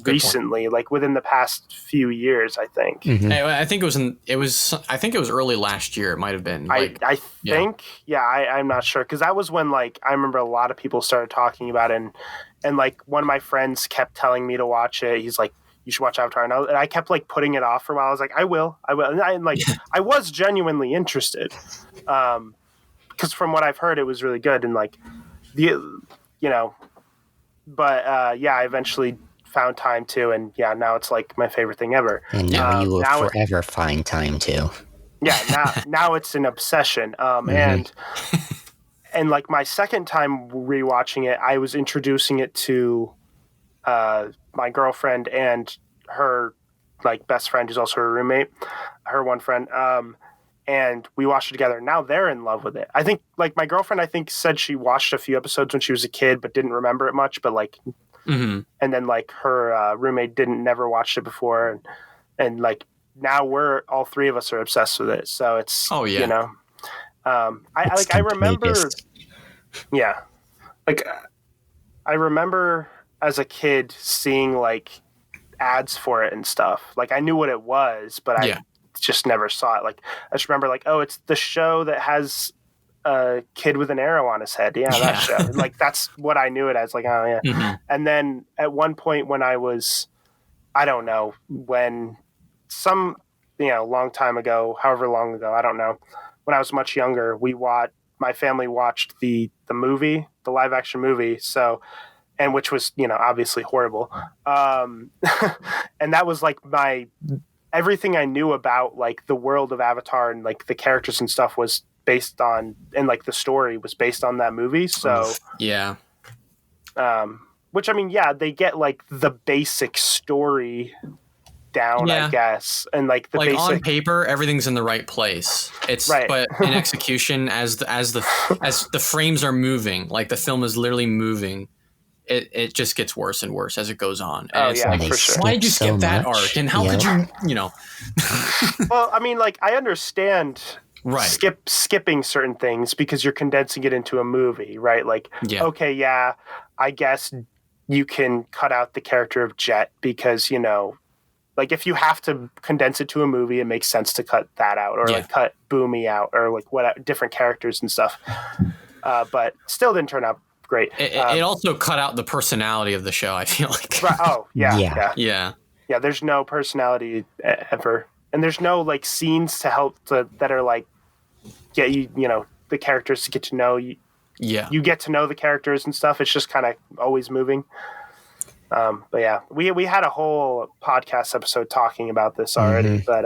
recently, like within the past few years, I think. I think it was early last year. It might have been. Like, I think, I'm not sure, because that was when, like, I remember a lot of people started talking about it, and like one of my friends kept telling me to watch it. He's like, you should watch Avatar, and I kept like putting it off for a while. I was like, I will, and like I was genuinely interested, because from what I've heard, it was really good, and like but I eventually found time to, and now it's like my favorite thing ever. And now you will forever find time to. Yeah, now it's an obsession. And like my second time rewatching it, I was introducing it to my girlfriend and her like best friend, who's also her roommate, her one friend. And we watched it together. Now they're in love with it. I think like my girlfriend, said she watched a few episodes when she was a kid, but didn't remember it much. But like, and then like her roommate never watched it before, and like now all 3 of us are obsessed with it. So it's you know, I remember, like I remember as a kid seeing like ads for it and stuff. Like I knew what it was, but I just never saw it. Like I just remember like, oh, it's the show that has a kid with an arrow on his head. Yeah, that show. Like that's what I knew it as. Like, oh yeah. And then at one point when I was, I don't know, when long time ago, however long ago, I don't know, when I was much younger, my family watched the movie, the live action movie. So, and which was, obviously horrible. And that was like everything I knew about like the world of Avatar and like the characters and stuff was based on, and like the story was based on that movie. So which I mean, they get like the basic story down, I guess, and like the basic on paper, everything's in the right place. It's right. But in execution, as the frames are moving, like the film is literally moving. It just gets worse and worse as it goes on. And for sure. Why did you skip that arc? And how could you, Well, I mean, like, I understand Right. skipping certain things because you're condensing it into a movie, right? Like, okay, yeah, I guess you can cut out the character of Jet because, you know, like if you have to condense it to a movie, it makes sense to cut that out, or like cut Boomy out, or like what different characters and stuff. But still didn't turn out great. It also cut out the personality of the show, I feel like. Right, yeah. There's no personality ever. And there's no like scenes to help that are like get you know, the characters to get to know you. Yeah. You get to know the characters and stuff. It's just kind of always moving. But yeah, we had a whole podcast episode talking about this already, but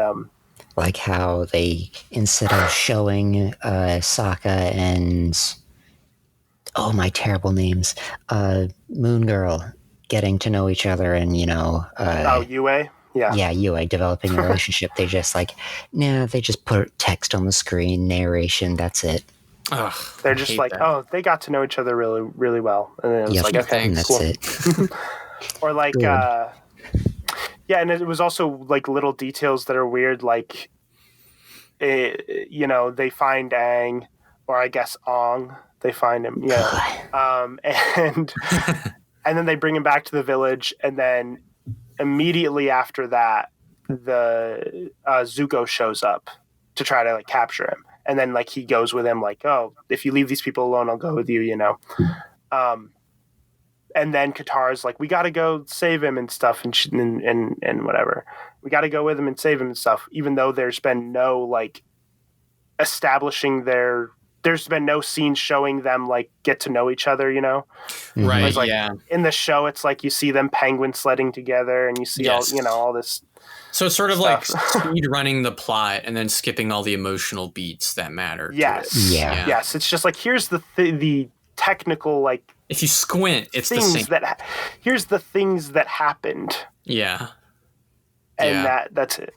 like how they, instead of showing Sokka and my terrible names, Moon Girl getting to know each other, and you know, Yue. Yeah, Yue developing a relationship. They just they just put text on the screen, narration, that's it. Ugh, they're just like, they got to know each other really, really well. And then it was like, okay, and that's cool. it. Or like, and it was also like little details that are weird, like, you know, they find Aang, or I guess Ong, they find him, and then they bring him back to the village, and then immediately after that, the Zuko shows up to try to like capture him, and then like he goes with him, like, oh, if you leave these people alone, I'll go with you, you know. And then Katara's like, we got to go save him and stuff, and whatever. We got to go with him and save him and stuff, even though there's been no like establishing there's been no scene showing them like get to know each other, you know? Right. Like, in the show, it's like you see them penguin sledding together, and you see all, you know, all this. So it's sort of stuff. like speed running the plot and then skipping all the emotional beats that matter. Yes. To it. Yes. It's just like, here's the technical, like, if you squint, it's things the same. Here's the things that happened. Yeah. And that's it.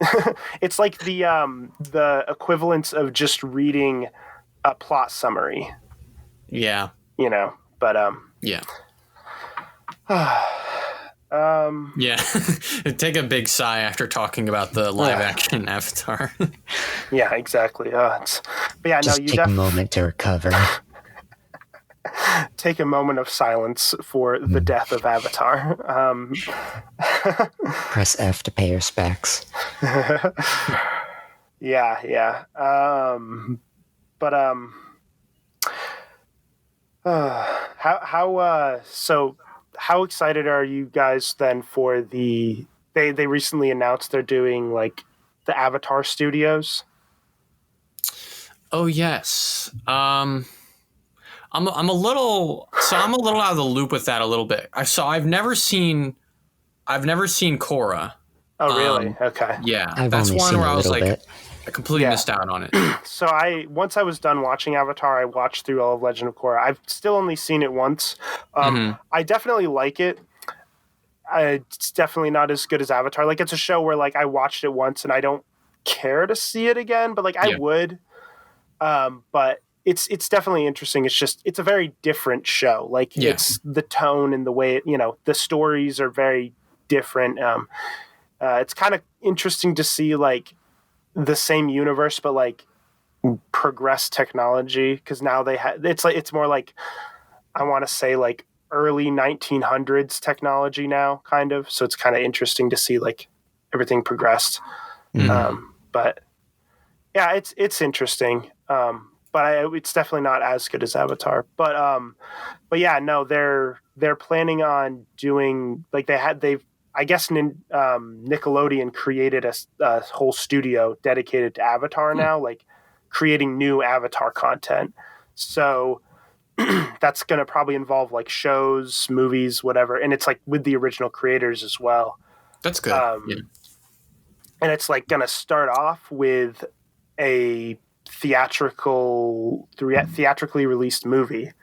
It's like the equivalence of just reading a plot summary. Yeah. You know, but yeah. Yeah. Take a big sigh after talking about the live action Avatar. Yeah, exactly. But yeah, just take a moment to recover. Take a moment of silence for the death of Avatar. Press F to pay respects. Yeah. How excited are you guys then for they recently announced they're doing like the Avatar Studios? Oh yes. I'm a little out of the loop with that a little bit. I've never seen Korra. Oh really? Okay. Yeah, that's one where I was like, I completely missed out on it. So once I was done watching Avatar, I watched through all of Legend of Korra. I've still only seen it once. I definitely like it. It's definitely not as good as Avatar. Like, it's a show where like I watched it once and I don't care to see it again, but like I would. But it's definitely interesting. It's just, it's a very different show. Like it's the tone and the way it, you know, the stories are very different. It's kind of interesting to see like the same universe, but like progressed technology. Cause now it's more like, I want to say like early 1900s technology now, kind of. So it's kind of interesting to see like everything progressed. But yeah, it's interesting. But it's definitely not as good as Avatar. But yeah, no, they're planning on doing like I guess Nickelodeon created a whole studio dedicated to Avatar now, like creating new Avatar content. So that's going to probably involve like shows, movies, whatever. And it's like with the original creators as well. That's good. And it's like going to start off with a theatrically released movie.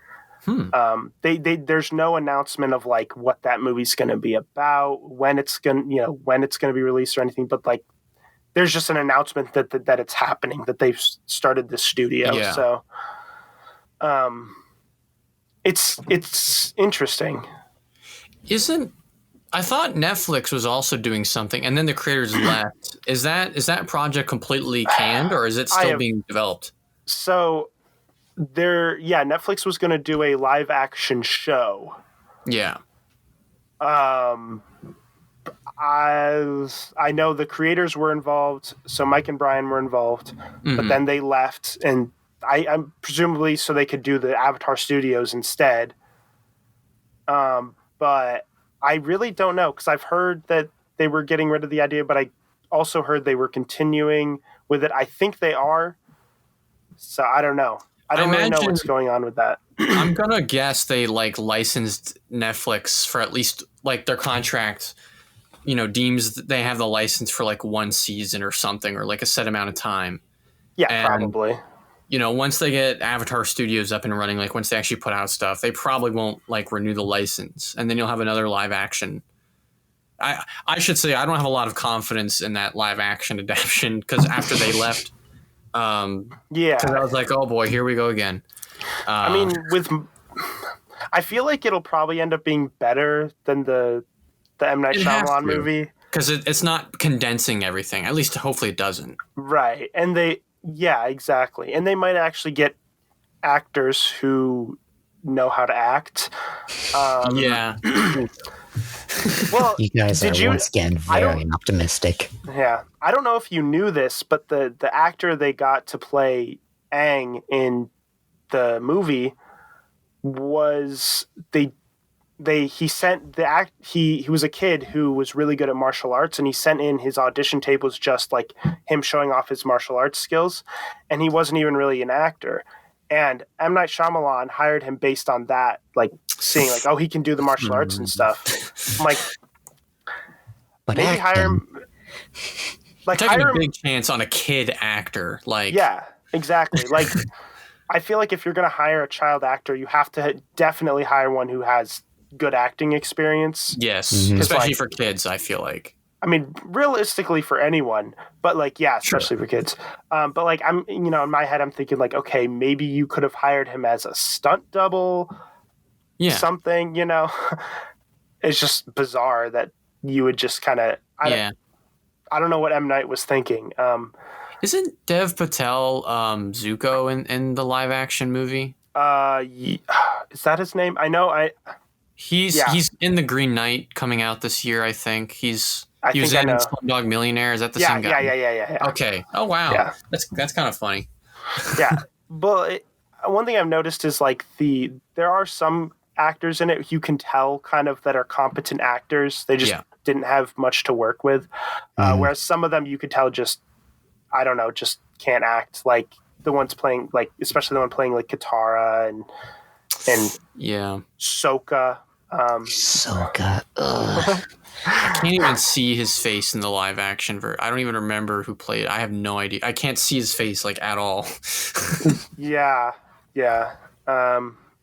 There's no announcement of like what that movie's going to be about, when it's going to be released or anything, but like there's just an announcement that it's happening, that they've started this studio. So it's interesting. Isn't I thought Netflix was also doing something, and then the creators left. Is that project completely canned, or is it still being developed? So Netflix was going to do a live action show. Yeah. I know the creators were involved, so Mike and Brian were involved, but then they left, and I'm presumably so they could do the Avatar Studios instead. But I really don't know, because I've heard that they were getting rid of the idea, but I also heard they were continuing with it. I think they are. So I don't know. I don't really know what's going on with that. I'm gonna guess they like licensed Netflix for at least like their contract, deems that they have the license for like one season or something, or like a set amount of time. Yeah, and, probably. Once they get Avatar Studios up and running, like once they actually put out stuff, they probably won't like renew the license, and then you'll have another live action. I should say I don't have a lot of confidence in that live action adaptation, because after they left, because I was like, oh boy, here we go again. I mean, I feel like it'll probably end up being better than the M. Night Shyamalan movie, because it's not condensing everything. At least, hopefully, it doesn't. Right, and exactly, and they might actually get actors who know how to act. Well, you guys are once again very optimistic. Yeah, I don't know if you knew this, but the actor they got to play Aang in the movie was he was a kid who was really good at martial arts, and he sent in his audition tape was just like him showing off his martial arts skills, and he wasn't even really an actor. And M. Night Shyamalan hired him based on that, like seeing like, oh, he can do the martial arts and stuff. I'm like, but maybe hire him. Like, taking a big chance on a kid actor, like yeah, exactly. Like, I feel like if you're going to hire a child actor, you have to definitely hire one who has good acting experience. Yes, especially for kids. I feel like. I mean, realistically for anyone, but like, yeah, especially for kids. But like, I'm, in my head, I'm thinking like, okay, maybe you could have hired him as a stunt double, something. It's just bizarre that you would just kind of, I don't know what M. Night was thinking. Isn't Dev Patel Zuko in the live action movie? Is that his name? I know. He's in the Green Knight coming out this year. I think he was in Slumdog Millionaire. Is that the same guy? Yeah. Okay. Oh wow. Yeah. That's kind of funny. Yeah. But one thing I've noticed is like there are some actors in it you can tell kind of that are competent actors. They just didn't have much to work with. Whereas some of them you could tell just can't act, like the ones playing, like especially the one playing like Katara and Sokka. Sokka. I can't even see his face in the live action version. I don't even remember who played it. I have no idea. I can't see his face like at all. Yeah.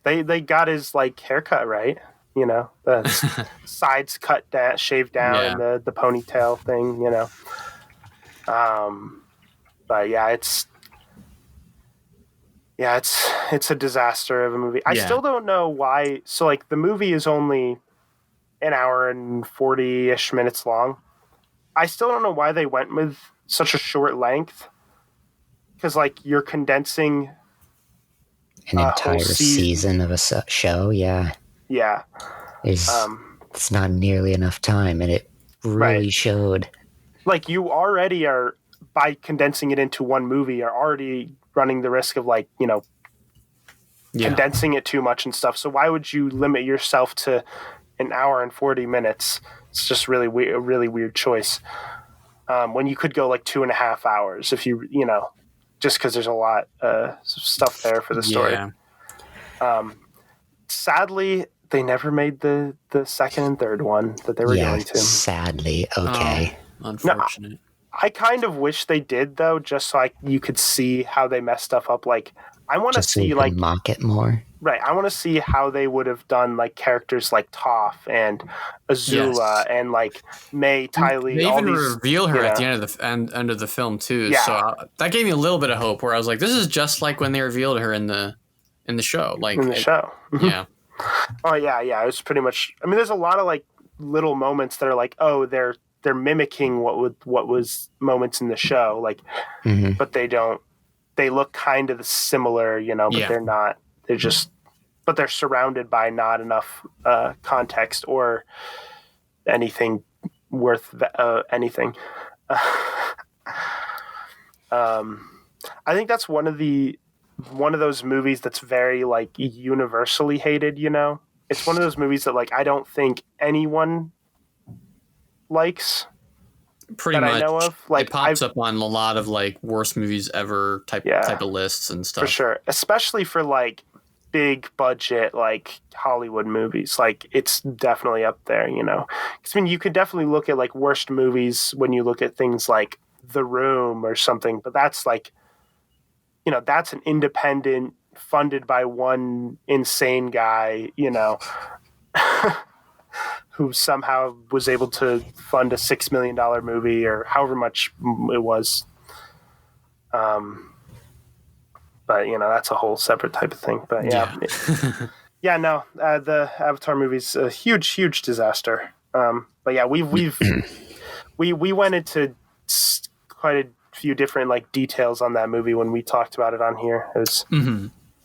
They got his like haircut right. The sides cut down, shaved down, and the ponytail thing. But it's a disaster of a movie. I still don't know why. So like the movie is only an hour and 40-ish minutes long. I still don't know why they went with such a short length. Because like you're condensing an entire season of a show. Yeah. It's not nearly enough time, and it really showed. Like you already are, by condensing it into one movie, are already running the risk of like, condensing it too much and stuff. So why would you limit yourself to an hour and 40 minutes? It's just really a really weird choice. When you could go like 2.5 hours if you just because there's a lot of stuff there for the story. Sadly, they never made the second and third one that they were going to. Sadly, okay. Unfortunate. No, I kind of wish they did though, just so you could see how they messed stuff up. Like, I want to see so mock it more. Right, I want to see how they would have done like characters like Toph and Azula and like May, Ty Lee. They even reveal her at the end of the film too. Yeah. So that gave me a little bit of hope, where I was like, this is just like when they revealed her in the show. Like in the show. Yeah. Oh yeah. It was pretty much. I mean, there's a lot of like little moments that are like, oh, they're mimicking what was moments in the show, like, but they don't. They look kind of similar, but they're not. They're just, but they're surrounded by not enough context or anything worth anything. I think that's one of those movies that's very like universally hated. It's one of those movies that like I don't think anyone likes. Pretty much, I know of. Like, it pops up on a lot of like worst movies ever type of lists and stuff. For sure, especially for like big budget like Hollywood movies. Like, it's definitely up there. Because I mean, you could definitely look at like worst movies when you look at things like The Room or something, but that's like, that's an independent, funded by one insane guy. Who somehow was able to fund a $6 million movie or however much it was. But, that's a whole separate type of thing. But yeah. The Avatar movie's a huge, huge disaster. But yeah, we went into quite a few different like details on that movie when we talked about it on here. It was,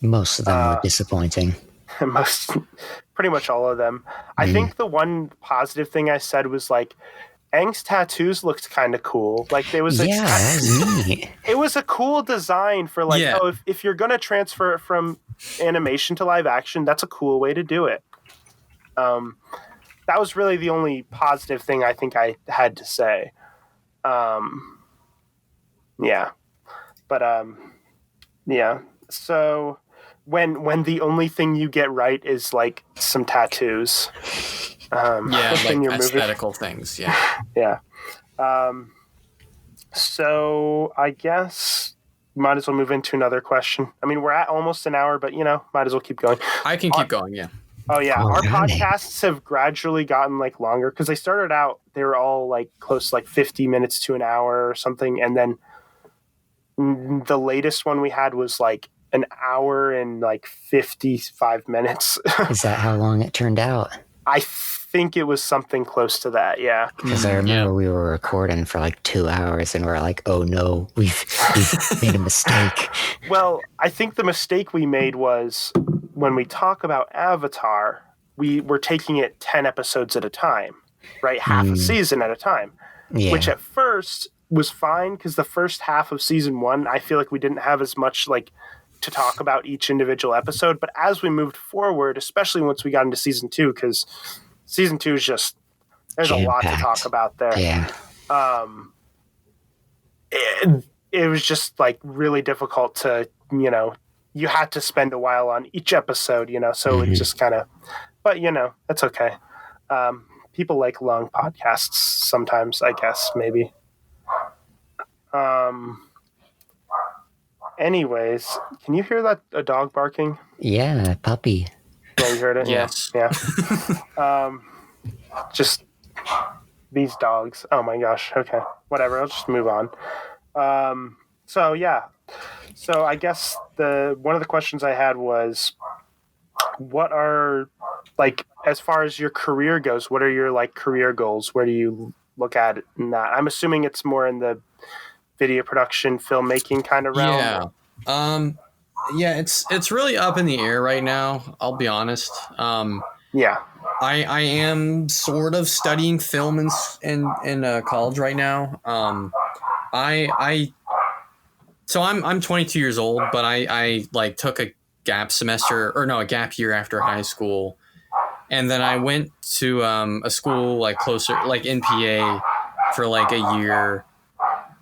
most of them were disappointing. Pretty much all of them. I think the one positive thing I said was like, Aang's tattoos looked kind of cool. Like, there was that was neat. It was a cool design for like, if you're gonna transfer it from animation to live action, that's a cool way to do it. That was really the only positive thing I think I had to say. So when the only thing you get right is like some tattoos, like in your aesthetical movie. Things, So I guess might as well move into another question. I mean, we're at almost an hour, but might as well keep going. I can keep going. Yeah. Oh yeah, our podcasts have gradually gotten like longer because they started out, they were all like close to like 50 minutes to an hour or something, and then the latest one we had was like an hour and like 55 minutes. Is that how long it turned out? I think it was something close to that, yeah. Because I remember we were recording for like 2 hours and we're like, oh no, we've made a mistake. Well, I think the mistake we made was when we talk about Avatar, we were taking it 10 episodes at a time, right? Half a season at a time, which at first was fine because the first half of season 1, I feel like we didn't have as much like to talk about each individual episode. But as we moved forward, especially once we got into season 2, because season 2 is just, there's jam-packed. A lot to talk about there. Yeah. It was just like really difficult to, you had to spend a while on each episode, so it just kind of, but that's okay. People like long podcasts sometimes, I guess, maybe. Anyways, can you hear that a dog barking? Yeah, puppy. Yeah, you heard it? Yes. Yeah. Just these dogs. Oh my gosh. Okay. Whatever. I'll just move on. So I guess one of the questions I had was, what are, like, as far as your career goes, what are your like career goals? Where do you look at it in that? I'm assuming it's more in the video production, filmmaking kind of realm. It's really up in the air right now, I'll be honest. I am sort of studying film in college right now. So I'm 22 years old, but I like took a gap year after high school, and then I went to a school like closer, like NPA, for like a year.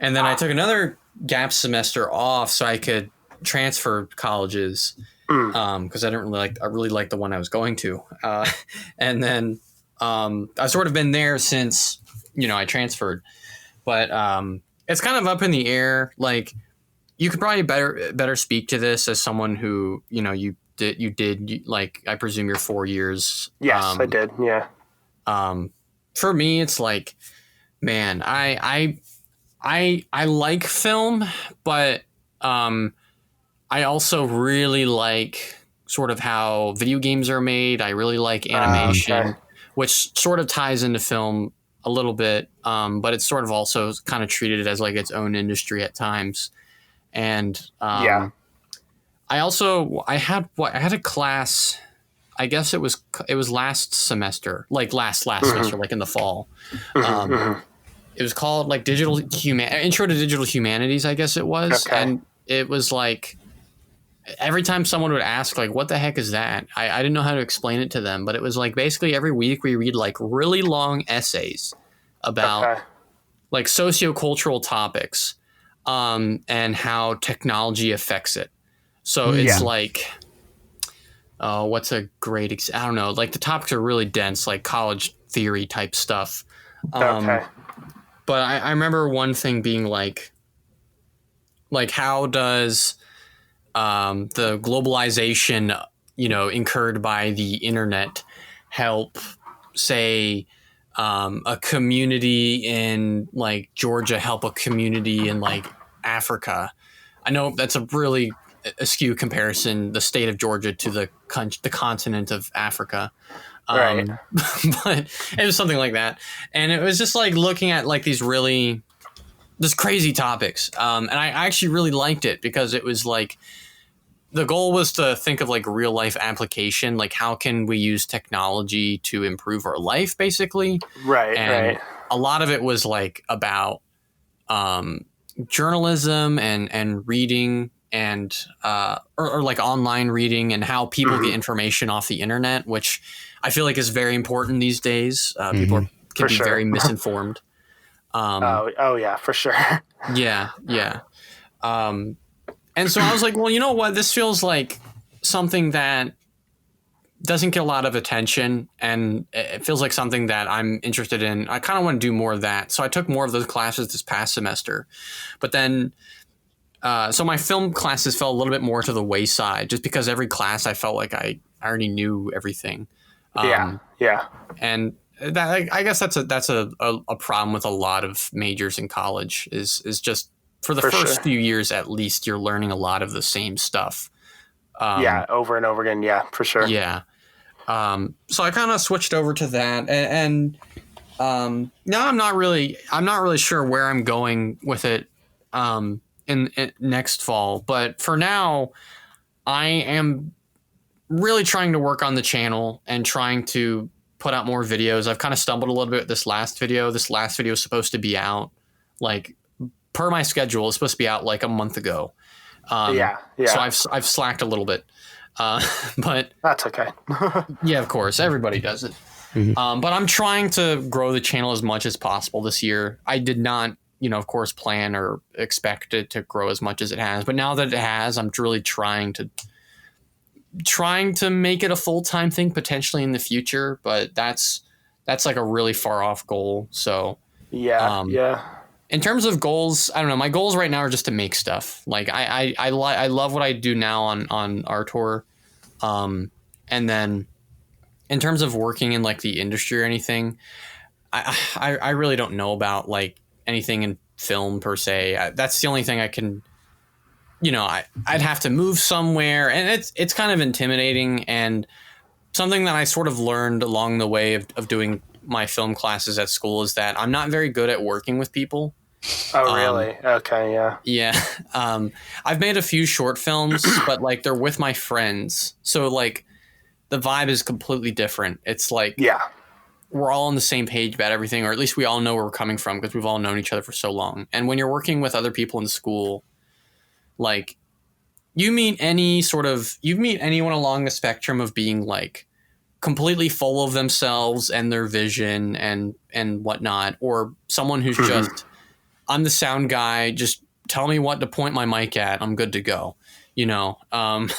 And then I took another gap semester off so I could transfer colleges because I really liked the one I was going to. And then I've sort of been there since, I transferred. But it's kind of up in the air. Like, you could probably better speak to this as someone who, you did like, I presume you're 4 years. Yes, I did. Yeah. For me, it's like, man, I like film, but I also really like sort of how video games are made. I really like animation, which sort of ties into film a little bit, but it's sort of also kind of treated as like its own industry at times. And I had a class. I guess it was last semester, like last semester, like in the fall. It was called like Intro to Digital Humanities, I guess it was. Okay. And it was like every time someone would ask, like, what the heck is that? I didn't know how to explain it to them, but it was like basically every week we read like really long essays about like sociocultural topics and how technology affects it. So it's like, what's a great I don't know, like the topics are really dense, like college theory type stuff. But I remember one thing being like how does the globalization, incurred by the internet help, say, a community in like Georgia help a community in like Africa? I know that's a really askew comparison, the state of Georgia to the continent of Africa. Right. But it was something like that. And it was just like looking at like these crazy topics. And I actually really liked it because it was like, the goal was to think of like real life application, like how can we use technology to improve our life, basically. Right. And a lot of it was like about journalism and reading and or like online reading and how people get information off the internet, which I feel like is very important these days. People can be very misinformed. Oh yeah, for sure. Yeah. And so I was like, well, you know what? This feels like something that doesn't get a lot of attention, and it feels like something that I'm interested in. I kind of want to do more of that. So I took more of those classes this past semester. But then, so my film classes fell a little bit more to the wayside just because every class I felt like I already knew everything. Yeah. And that, I guess that's a problem with a lot of majors in college is just for the first few years, at least, you're learning a lot of the same stuff. Over and over again. Yeah, for sure. Yeah. So I kind of switched over to that, and now I'm not really sure where I'm going with it in next fall. But for now, I am really trying to work on the channel and trying to put out more videos. I've kind of stumbled a little bit with this last video. This last video is supposed to be out like per my schedule. It's supposed to be out like a month ago. So I've slacked a little bit, but that's okay. Yeah, of course, everybody does it. But I'm trying to grow the channel as much as possible this year. I did not, of course, plan or expect it to grow as much as it has. But now that it has, I'm really trying to make it a full-time thing potentially in the future. But that's like a really far off goal. So in terms of goals, I don't know. My goals right now are just to make stuff. Like I love what I do now on ArTorr. And then in terms of working in like the industry or anything, I really don't know about like anything in film per se. That's the only thing I can, I'd have to move somewhere, and it's kind of intimidating, and something that I sort of learned along the way of doing my film classes at school is that I'm not very good at working with people. Oh, really? Okay, yeah. Yeah. I've made a few short films, but like they're with my friends. So like the vibe is completely different. It's like we're all on the same page about everything, or at least we all know where we're coming from because we've all known each other for so long. And when you're working with other people in school, like you meet anyone along the spectrum of being like completely full of themselves and their vision and whatnot, or someone who's just, I'm the sound guy, just tell me what to point my mic at, I'm good to go, And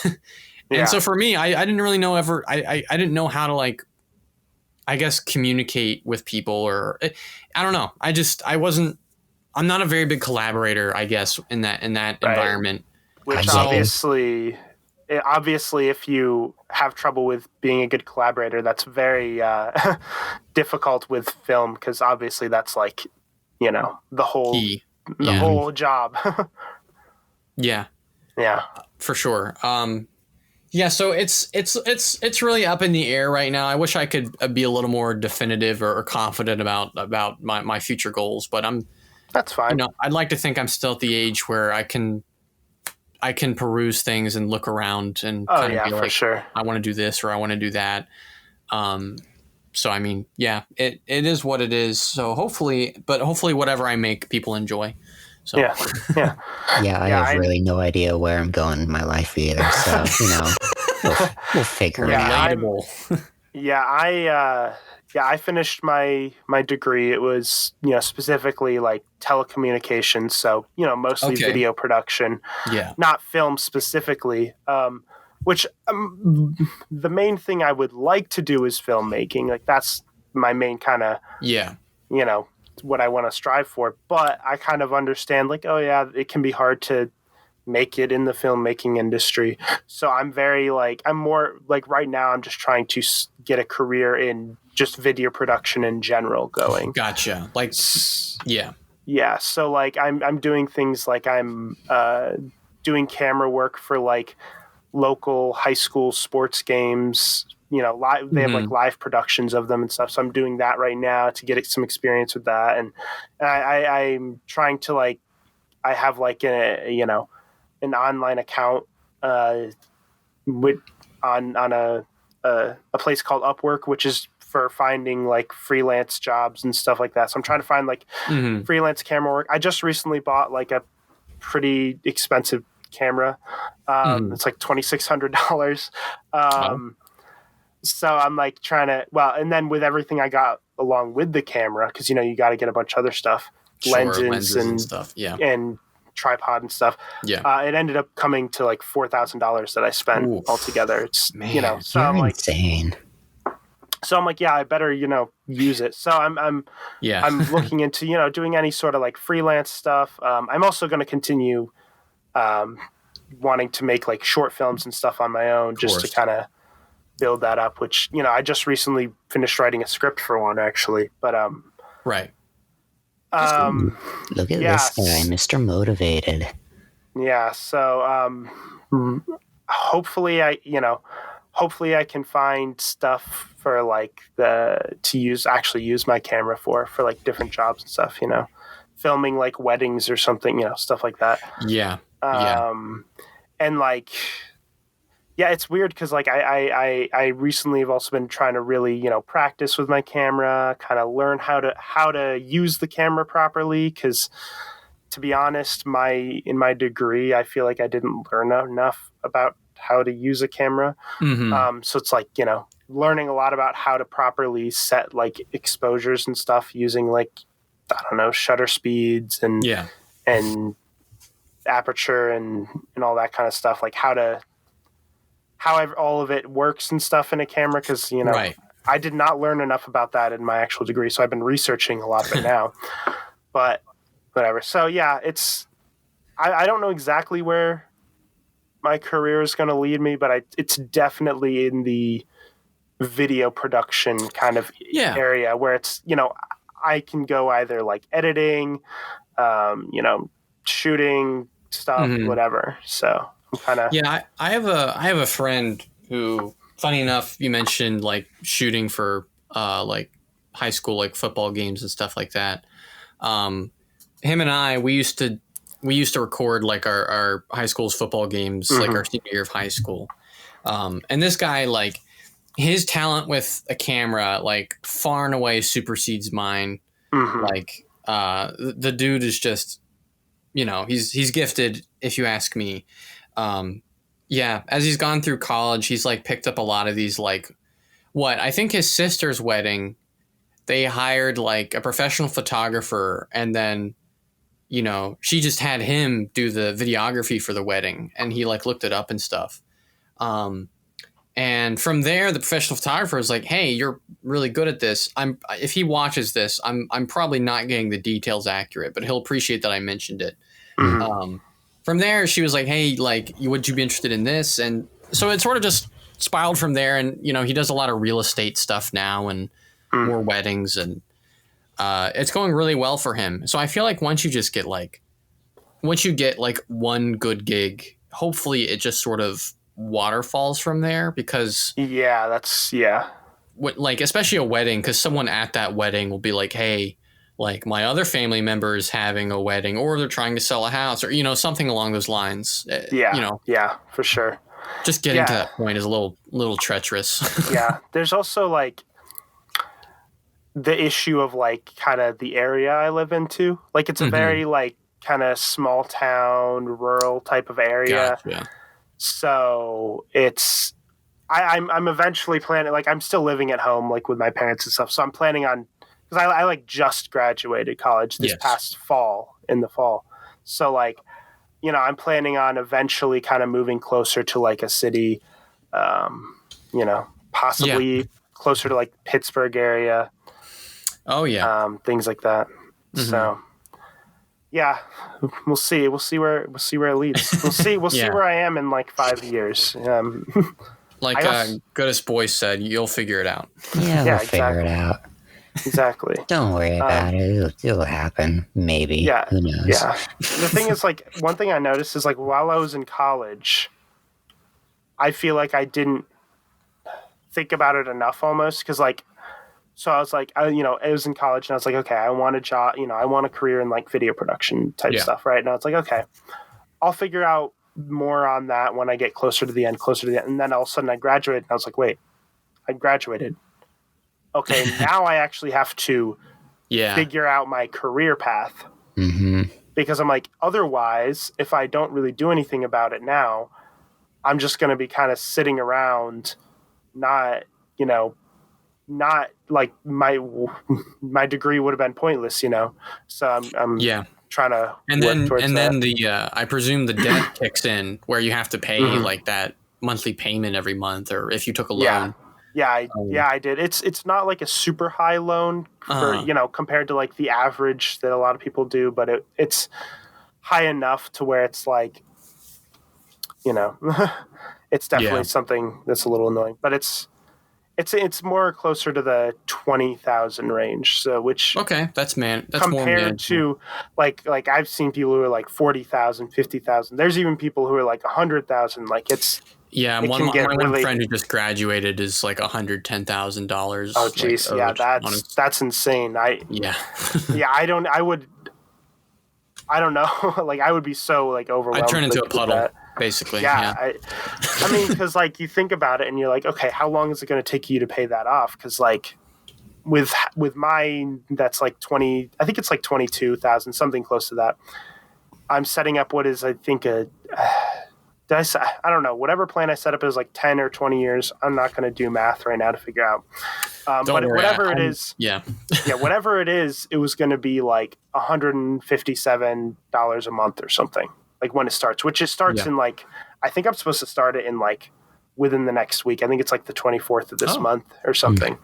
so for me, I didn't really know I didn't know how to like, I guess, communicate with people, or I don't know. I'm not a very big collaborator, I guess, in that environment. Which obviously, if you have trouble with being a good collaborator, that's very difficult with film, because obviously that's like, the whole whole job. Yeah, for sure. Yeah, so it's really up in the air right now. I wish I could be a little more definitive or confident about my future goals, but That's fine. I'd like to think I'm still at the age where I can peruse things and look around and kind of be for like, sure. I want to do this or I want to do that. So I mean, yeah, it is what it is. So hopefully whatever I make, people enjoy. So Yeah. Yeah, I have really no idea where I'm going in my life either. So, we'll figure it out. relatable. I finished my degree. It was, specifically like telecommunications, so, mostly Okay. video production, Yeah. not film specifically. Which the main thing I would like to do is filmmaking. Like that's my main kind of, Yeah. what I want to strive for. But I kind of understand, like, oh yeah, it can be hard to make it in the filmmaking industry. So I'm more like right now I'm just trying to get a career in just video production in general going. Gotcha. Like, yeah. Yeah. So like I'm doing things like I'm doing camera work for like local high school sports games. Live, they have like live productions of them and stuff. So I'm doing that right now to get some experience with that. And I'm trying to like, I have like an online account with on a place called Upwork, which is for finding like freelance jobs and stuff like that. So I'm trying to find like freelance camera work. I just recently bought like a pretty expensive camera. It's like $2,600. So I'm like trying to, and then with everything I got along with the camera, because you got to get a bunch of other stuff, lenses and stuff, and tripod and stuff. Yeah. It ended up coming to like $4,000 that I spent altogether. It's so You're I'm like insane. So I'm like, yeah, I better, use it. So I'm looking into, doing any sort of like freelance stuff. I'm also going to continue wanting to make like short films and stuff on my own, just to kind of build that up, which, I just recently finished writing a script for one actually, but right. Look at this guy, Mr. Motivated. Yeah. So hopefully I can find stuff for like actually use my camera for like different jobs and stuff, filming like weddings or something, stuff like that. Yeah. And like, yeah, it's weird because like I recently have also been trying to really, practice with my camera, kind of learn how to use the camera properly. Because to be honest, in my degree, I feel like I didn't learn enough about how to use a camera. So it's like, learning a lot about how to properly set like exposures and stuff using like, I don't know, shutter speeds and aperture and all that kind of stuff, like how all of it works and stuff in a camera. Cause I did not learn enough about that in my actual degree. So I've been researching a lot of it now, but whatever. So yeah, I don't know exactly where my career is going to lead me, but it's definitely in the video production kind of area where it's, I can go either like editing, shooting stuff, whatever. So I'm kind of, I have a friend who, funny enough, you mentioned like shooting for like high school, like football games and stuff like that. Him and I, we used to record like our high school's football games, like our senior year of high school. And this guy, like his talent with a camera, like far and away supersedes mine. Like the dude is just, he's gifted, if you ask me. As he's gone through college, he's like picked up a lot of these, like I think his sister's wedding, they hired like a professional photographer, and then she just had him do the videography for the wedding, and he like looked it up and stuff. And from there, the professional photographer was like, "Hey, you're really good at this. If he watches this, I'm probably not getting the details accurate, but he'll appreciate that I mentioned it." From there, she was like, "Hey, like, would you be interested in this?" And so it sort of just spiraled from there. And he does a lot of real estate stuff now and more weddings, and it's going really well for him. So I feel like once you get like one good gig, hopefully it just sort of waterfalls from there because like especially a wedding, because someone at that wedding will be like, hey, like my other family member is having a wedding, or they're trying to sell a house, or something along those lines. Yeah, for sure. Just getting to that point is a little treacherous. Yeah, there's also like the issue of like kind of the area I live into. Like it's a very like kind of small town, rural type of area. Gotcha. So it's I'm eventually planning, like I'm still living at home like with my parents and stuff. So I'm planning on, because I like just graduated college this past fall, in the fall. So like, I'm planning on eventually kind of moving closer to like a city, possibly closer to like Pittsburgh area. Oh yeah. Things like that. So yeah, we'll see. We'll see where it leads. We'll see where I am in like 5 years. Like Goodest Boy said, you'll figure it out. Yeah, we'll figure it out. Exactly. Don't worry about it. It'll happen. Maybe. Yeah. Who knows? Yeah. The thing is, like, one thing I noticed is, like, while I was in college, I feel like I didn't think about it enough almost. Because, like, so I was like, I was in college and I was like, okay, I want a job, I want a career in, like, video production type stuff, right? And I was like, okay, I'll figure out more on that when I get closer to the end. And then all of a sudden I graduated and I was like, wait, I graduated. Okay, now I actually have to figure out my career path. Because I'm like, otherwise, if I don't really do anything about it now, I'm just going to be kind of sitting around, not like my degree would have been pointless, So I'm trying to work towards that. Then I presume the debt kicks in where you have to pay like that monthly payment every month, or if you took a loan. Yeah, I did. It's not like a super high loan for compared to like the average that a lot of people do, but it's high enough to where it's like, it's definitely something that's a little annoying. But it's more closer to the 20,000 range. So that's compared more manageable. To like I've seen people who are like 40,000, 50,000. There's even people who are like 100,000. Like it's. Yeah, one friend who just graduated is like $110,000. Oh, geez, that's insane. I don't know. Like I would be so like overwhelmed. I'd turn into a puddle, basically. Yeah. I mean, because like you think about it and you're like, okay, how long is it going to take you to pay that off? Because like with mine, that's like 20. I think it's like 22,000, something close to that. I'm setting up what is I think I don't know. Whatever plan I set up is like 10 or 20 years. I'm not going to do math right now to figure out. But whatever it is, whatever it is, it was going to be like $157 a month or something. Like when it starts, which it starts in like, I think I'm supposed to start it in like within the next week. I think it's like the 24th of this month or something,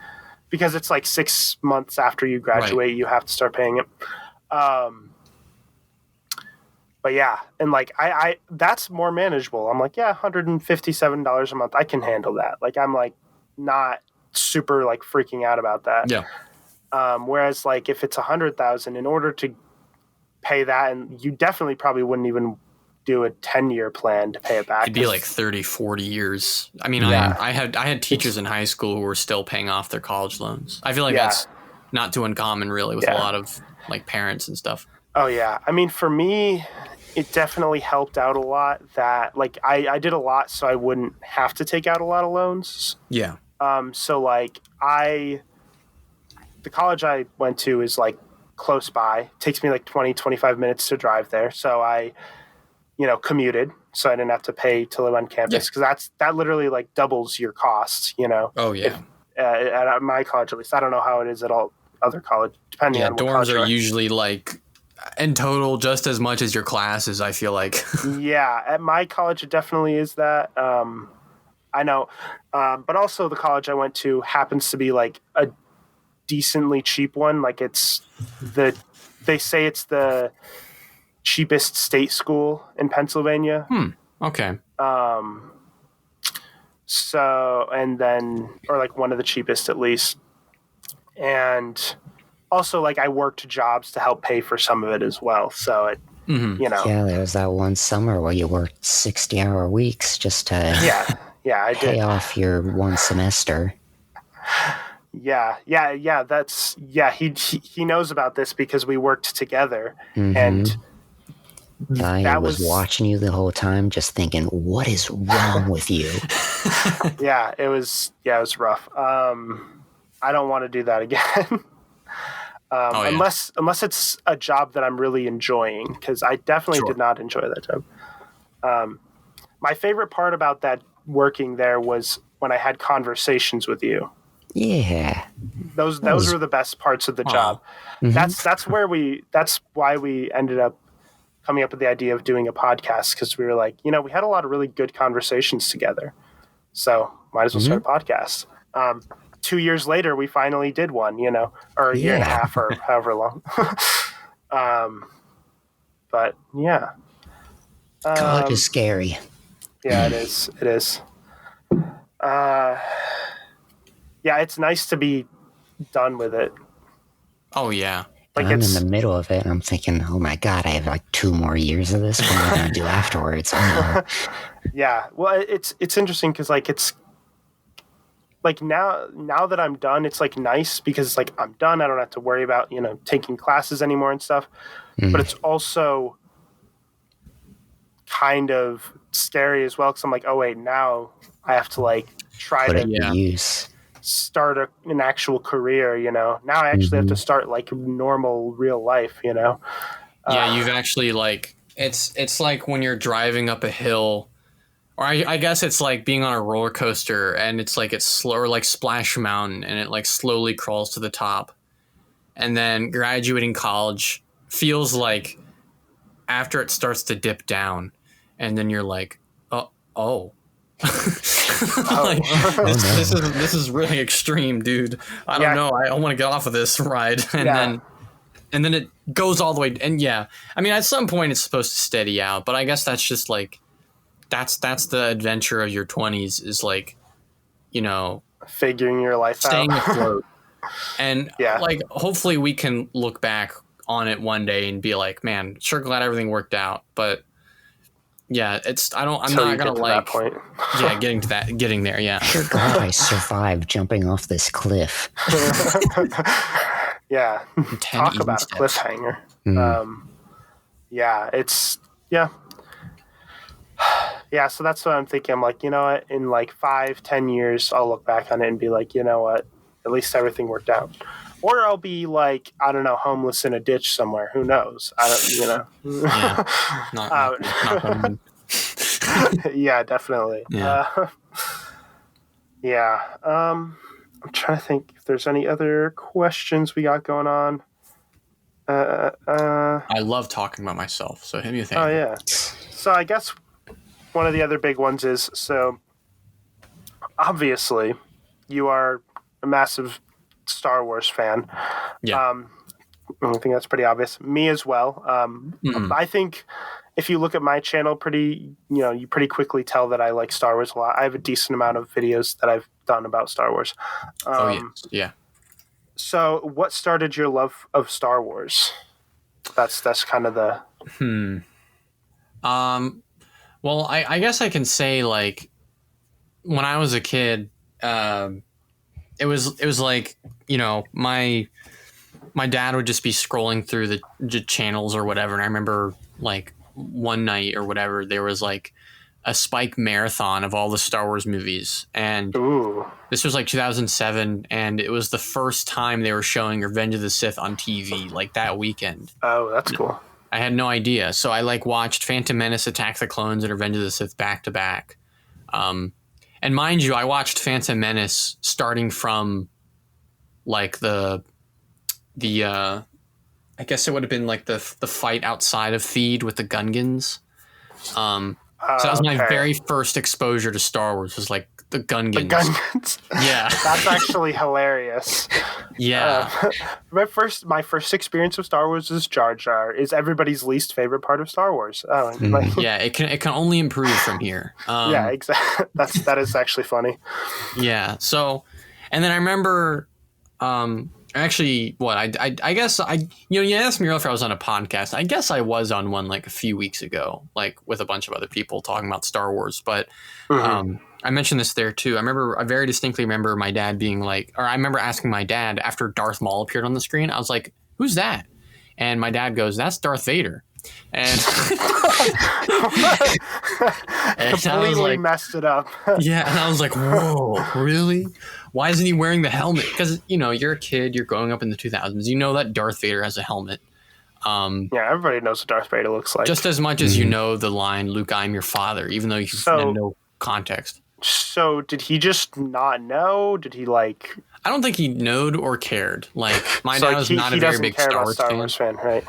because it's like 6 months after you graduate, you have to start paying it. But yeah, and like I that's more manageable. I'm like, $157 a month. I can handle that. Like I'm like not super like freaking out about that. Yeah. Whereas like if it's 100,000, in order to pay that, and you definitely probably wouldn't even do a 10-year plan to pay it back. It'd be like 30, 40 years. I mean, I had teachers in high school who were still paying off their college loans. I feel like that's not too uncommon really with a lot of like parents and stuff. Oh yeah. I mean, for me, it definitely helped out a lot that like I did a lot so I wouldn't have to take out a lot of loans. Yeah. So like the college I went to is like close by. It takes me like 20, 25 minutes to drive there. So I, commuted so I didn't have to pay to live on campus, because that literally like doubles your costs, Oh yeah. At my college, at least. I don't know how it is at all other college, depending on what dorms are usually like in total just as much as your classes, I feel like. Yeah, at my college it definitely is that. I know, but also the college I went to happens to be like a decently cheap one. Like they say it's the cheapest state school in Pennsylvania. Okay. So, and then, or like one of the cheapest at least. And also like I worked jobs to help pay for some of it as well. So Mm-hmm. You know. Yeah, there was that one summer where you worked 60-hour weeks just to I pay did. off your one semester. Yeah. He knows about this because we worked together, Mm-hmm. and I that was watching you the whole time, just thinking, "What is wrong with you?" it was rough. I don't want to do that again. Unless it's a job that I'm really enjoying, because I definitely did not enjoy that job. My favorite part about that working there was when I had conversations with you. Yeah, Those were the best parts of the job. Mm-hmm. That's why we ended up coming up with the idea of doing a podcast, because we were like, we had a lot of really good conversations together. So might as well start a podcast. 2 years later, we finally did one, or a year and a half or however long. But yeah. College is scary. Yeah, it is. It is. Yeah, it's nice to be done with it. Oh, yeah. Like I'm in the middle of it, and I'm thinking, oh my God, I have like 2 more years of this. What am I going to do afterwards? Oh, no. Yeah, well, it's interesting because like it's like now that I'm done, it's like nice because it's like I'm done. I don't have to worry about taking classes anymore and stuff. But it's also kind of scary as well because I'm like, oh wait, now I have to like try Put to it to use. Start an actual career. Now I actually have to start like normal real life. Yeah, you've actually like it's like when you're driving up a hill, or I guess it's like being on a roller coaster, and it's slow, or like Splash Mountain, and it like slowly crawls to the top, and then graduating college feels like after it starts to dip down, and then you're like, oh. This is really extreme, dude. I don't know. I want to get off of this ride, and then it goes all the way. And yeah, I mean, at some point it's supposed to steady out, but I guess that's just like that's the adventure of your 20s is like, figuring your life staying out, afloat, and like hopefully we can look back on it one day and be like, man, sure glad everything worked out, but. Yeah, I'm not gonna like. That point. Yeah, getting there. Yeah. Sure glad I survived jumping off this cliff. Yeah, talk about a cliffhanger. Yeah, it's yeah. So that's what I'm thinking. I'm like, you know what? In like 5-10 years, I'll look back on it and be like, you know what? At least everything worked out. Or I'll be like, I don't know, homeless in a ditch somewhere. Who knows? I don't, Yeah. Not yeah, definitely. Yeah. I'm trying to think if there's any other questions we got going on. I love talking about myself, so hit me with anything. Oh, yeah. So I guess one of the other big ones is, so obviously you are a massive Star Wars fan. Yeah. I think that's pretty obvious. Me as well. I think if you look at my channel, you pretty quickly tell that I like Star Wars a lot. I have a decent amount of videos that I've done about Star Wars. Yeah. So what started your love of Star Wars? That's kind of the... Well, I guess I can say, like, when I was a kid, it was like, my dad would just be scrolling through the channels or whatever, and I remember like one night or whatever there was like a Spike marathon of all the Star Wars movies, and this was like 2007, and it was the first time they were showing Revenge of the Sith on TV like that weekend. Oh, that's cool. I had no idea, so I like watched Phantom Menace, Attack the Clones, and Revenge of the Sith back to back. And mind you, I watched Phantom Menace starting from like the I guess it would have been like the fight outside of Theed with the Gungans. So that was my very first exposure to Star Wars, was like the Gungans. The Gungans. Yeah. That's actually hilarious. Yeah. My first experience with Star Wars is Jar Jar is everybody's least favorite part of Star Wars. Yeah, it can only improve from here. Yeah, exactly. That is actually funny. Yeah. So, and then I remember Actually, what I guess you asked me earlier if I was on a podcast. I guess I was on one like a few weeks ago, like with a bunch of other people talking about Star Wars. But I mentioned this there too. I very distinctly remember my dad being like, or I remember asking my dad after Darth Maul appeared on the screen. I was like, "Who's that?" And my dad goes, "That's Darth Vader." And, and completely messed it up. Yeah, and I was like, "Whoa, really? Why isn't he wearing the helmet?" Because you're a kid, you're growing up in the 2000s. You know that Darth Vader has a helmet. Yeah, everybody knows what Darth Vader looks like. Just as much as you know the line, "Luke, I am your father," even though you have no context. So did he just not know? Did he like? I don't think he knowed or cared. Like my So dad was not a very big Star Wars fan, right?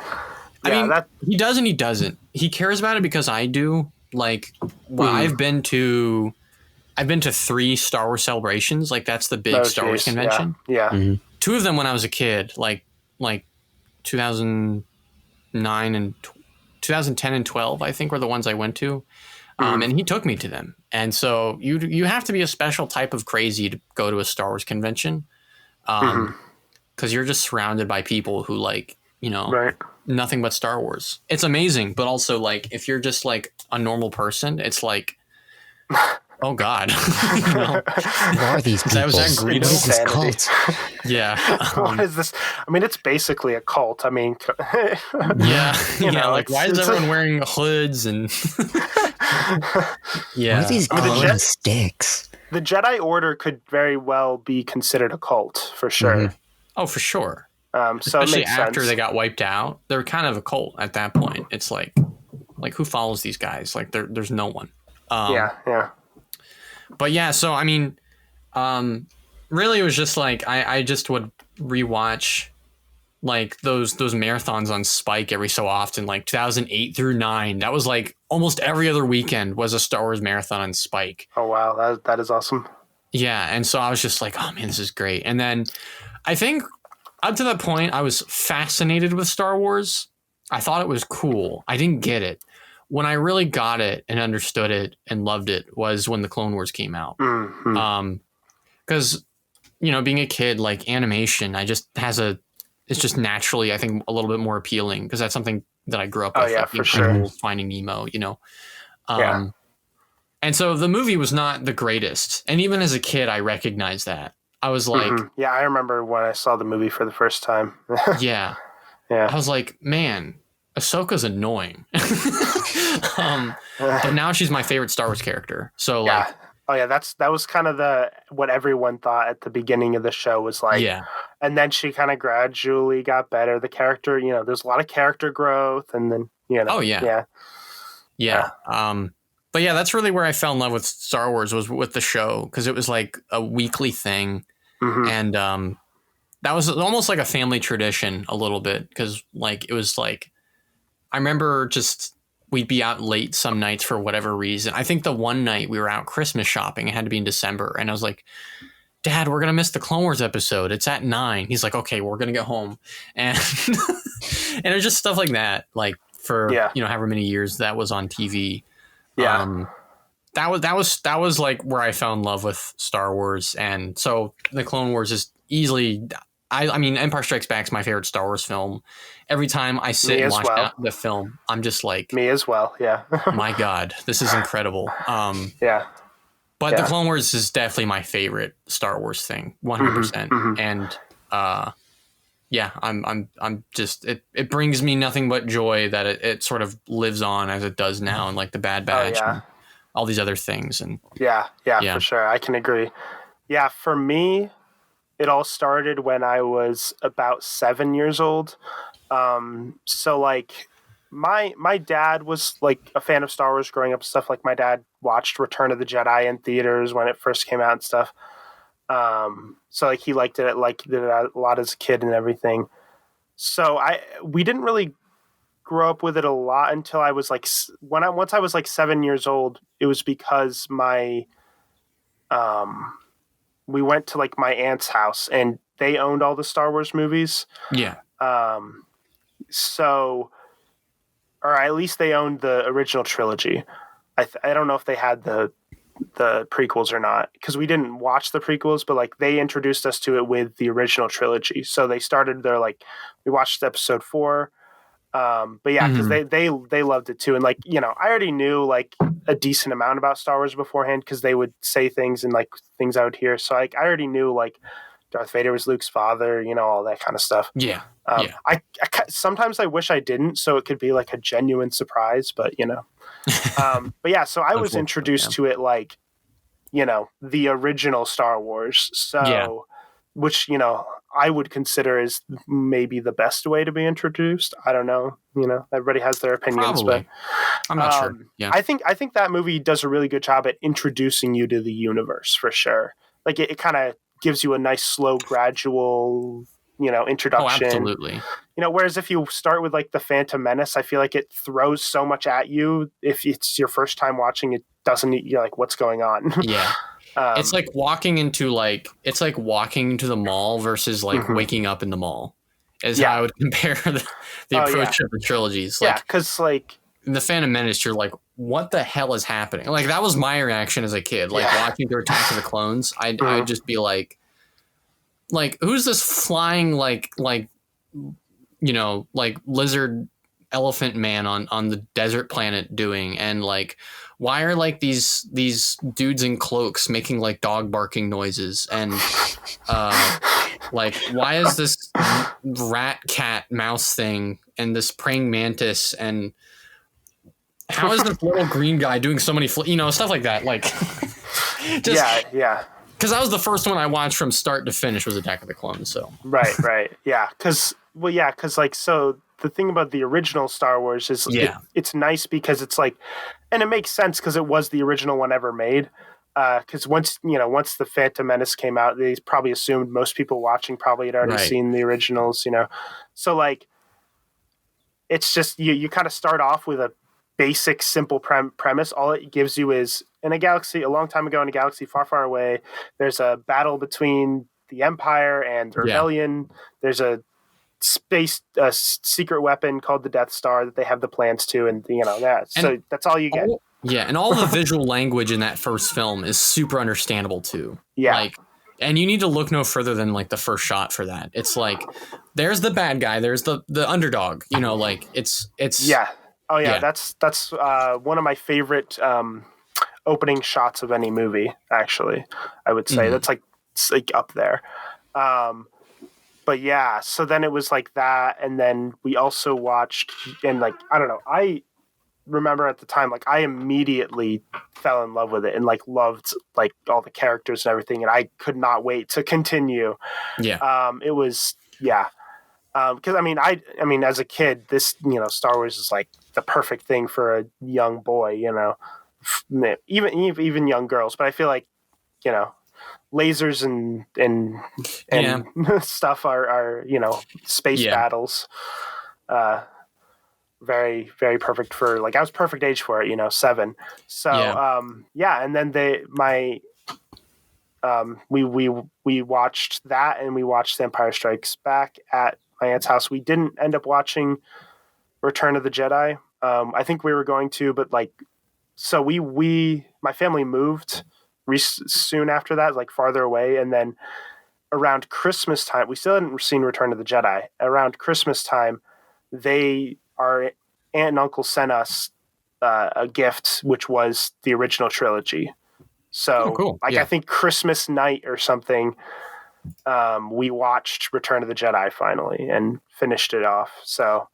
I mean, he does and he doesn't. He cares about it because I do. Like, well, I've been to 3 Star Wars celebrations. Like, that's the big Star Wars convention. Yeah. Mm-hmm. 2 of them when I was a kid, like 2009 and 2010 and 12, I think were the ones I went to. And he took me to them. And so you have to be a special type of crazy to go to a Star Wars convention. Because you're just surrounded by people who like, nothing but Star Wars. It's amazing. But also like, if you're just like a normal person, it's like, oh God. Who are these people? Was that Greedo? What is this cult? Yeah. What is this? I mean, it's basically a cult. I mean, like why is everyone wearing hoods and What are these glowing sticks? The Jedi Order could very well be considered a cult for sure. Oh, for sure. So especially it makes after sense. they got wiped out, they're kind of a cult at that point. It's like who follows these guys? Like there's no one. Yeah. But yeah, so I mean, really, it was just like I just would rewatch like those marathons on Spike every so often, like 2008 through 9. That was like almost every other weekend was a Star Wars marathon on Spike. Oh wow, that is awesome. Yeah, and so I was just like, oh man, this is great. And then I think up to that point, I was fascinated with Star Wars. I thought it was cool. I didn't get it. When I really got it and understood it and loved it was when the Clone Wars came out. Because, being a kid, like animation, it's just naturally, I think, a little bit more appealing because that's something that I grew up with. Oh, yeah, like, for sure. Finding Nemo, And so the movie was not the greatest. And even as a kid, I recognized that. I was like... Yeah, I remember when I saw the movie for the first time. Yeah. I was like, man, Ahsoka's annoying. But now she's my favorite Star Wars character. So like... Oh yeah, that was kind of what everyone thought at the beginning of the show was like. Yeah. And then she kind of gradually got better. The character, there's a lot of character growth, and then Oh yeah. Yeah. But yeah, that's really where I fell in love with Star Wars was with the show because it was like a weekly thing, and that was almost like a family tradition a little bit because like it was like I remember just. We'd be out late some nights for whatever reason. I think the one night we were out Christmas shopping, it had to be in December. And I was like, Dad, we're going to miss the Clone Wars episode. It's at 9. He's like, okay, we're going to get home. And and it was just stuff like that. Like for, however many years that was on TV. Yeah. That was like where I fell in love with Star Wars. And so the Clone Wars is easily, I mean, Empire Strikes Back is my favorite Star Wars film. Every time I sit and watch the film, I'm just like... Me as well, yeah. My God, this is incredible. Yeah. But the Clone Wars is definitely my favorite Star Wars thing, 100%. And I'm just... It brings me nothing but joy that it sort of lives on as it does now, and like the Bad Batch and all these other things. And yeah, for sure. I can agree. Yeah, for me... It all started when I was about 7 years old. So like my dad was like a fan of Star Wars growing up and stuff. Like my dad watched Return of the Jedi in theaters when it first came out and stuff. So like he liked it, did it a lot as a kid and everything. So we didn't really grow up with it a lot until I was like, once I was like 7 years old, it was because we went to like my aunt's house and they owned all the Star Wars movies. Yeah. So, or at least they owned the original trilogy. I don't know if they had the the prequels or not, because we didn't watch the prequels, but like they introduced us to it with the original trilogy. So they started their like we watched episode 4. But yeah, because they loved it too, and like I already knew like a decent amount about Star Wars beforehand because they would say things and like things I would hear. So like I already knew like Darth Vader was Luke's father, all that kind of stuff. Yeah. I sometimes I wish I didn't, so it could be like a genuine surprise, but but yeah, so I was introduced to it like the original Star Wars, so which I would consider is maybe the best way to be introduced. I don't know. Everybody has their opinions, Probably. but I'm not sure. Yeah. I think that movie does a really good job at introducing you to the universe for sure. Like it kind of gives you a nice, slow, gradual, introduction. Oh, absolutely. Whereas if you start with like the Phantom Menace, I feel like it throws so much at you. If it's your first time watching, it doesn't. You're like, what's going on? Yeah. It's like walking into the mall versus like waking up in the mall is how I would compare the approach of the trilogies. Like, because like in the Phantom Menace, you're like, what the hell is happening? Like that was my reaction as a kid. Like watching the Attack of the Clones, I'd just be like who's this flying like lizard elephant man on the desert planet doing, and like why are like these dudes in cloaks making like dog barking noises, and like why is this rat cat mouse thing and this praying mantis, and how is this little green guy doing so many stuff like that, like just because that was the first one I watched from start to finish was Attack of the Clones. So right because like so the thing about the original Star Wars is it's nice because it's like, and it makes sense because it was the original one ever made. Because once the Phantom Menace came out, they probably assumed most people watching probably had already seen the originals. So like, it's just you kind of start off with a basic, simple premise. All it gives you is in a galaxy a long time ago, in a galaxy far, far away, there's a battle between the Empire and the Rebellion. There's a secret weapon called the Death Star that they have the plans to, and that. So that's all you get. And all the visual language in that first film is super understandable too. Yeah. Like, and you need to look no further than like the first shot for that. It's like there's the bad guy, there's the underdog. Like it's yeah. Oh yeah, that's one of my favorite opening shots of any movie. Actually, I would say that's like it's like up there. But yeah, so then it was like that, and then we also watched, and like I don't know, I remember at the time like I immediately fell in love with it and like loved like all the characters and everything, and I could not wait to continue. It was because I mean as a kid, this Star Wars is like the perfect thing for a young boy, even young girls, but I feel like lasers and stuff are space battles, very, very perfect for like I was perfect age for it, 7. So and then we watched that, and we watched The Empire Strikes Back at my aunt's house. We didn't end up watching Return of the Jedi. I think we were going to, but like so my family moved soon after that, like farther away, and then around Christmas time, we still hadn't seen Return of the Jedi. Around Christmas time, our aunt and uncle sent us a gift, which was the original trilogy. So, cool. I think Christmas night or something, we watched Return of the Jedi finally and finished it off. So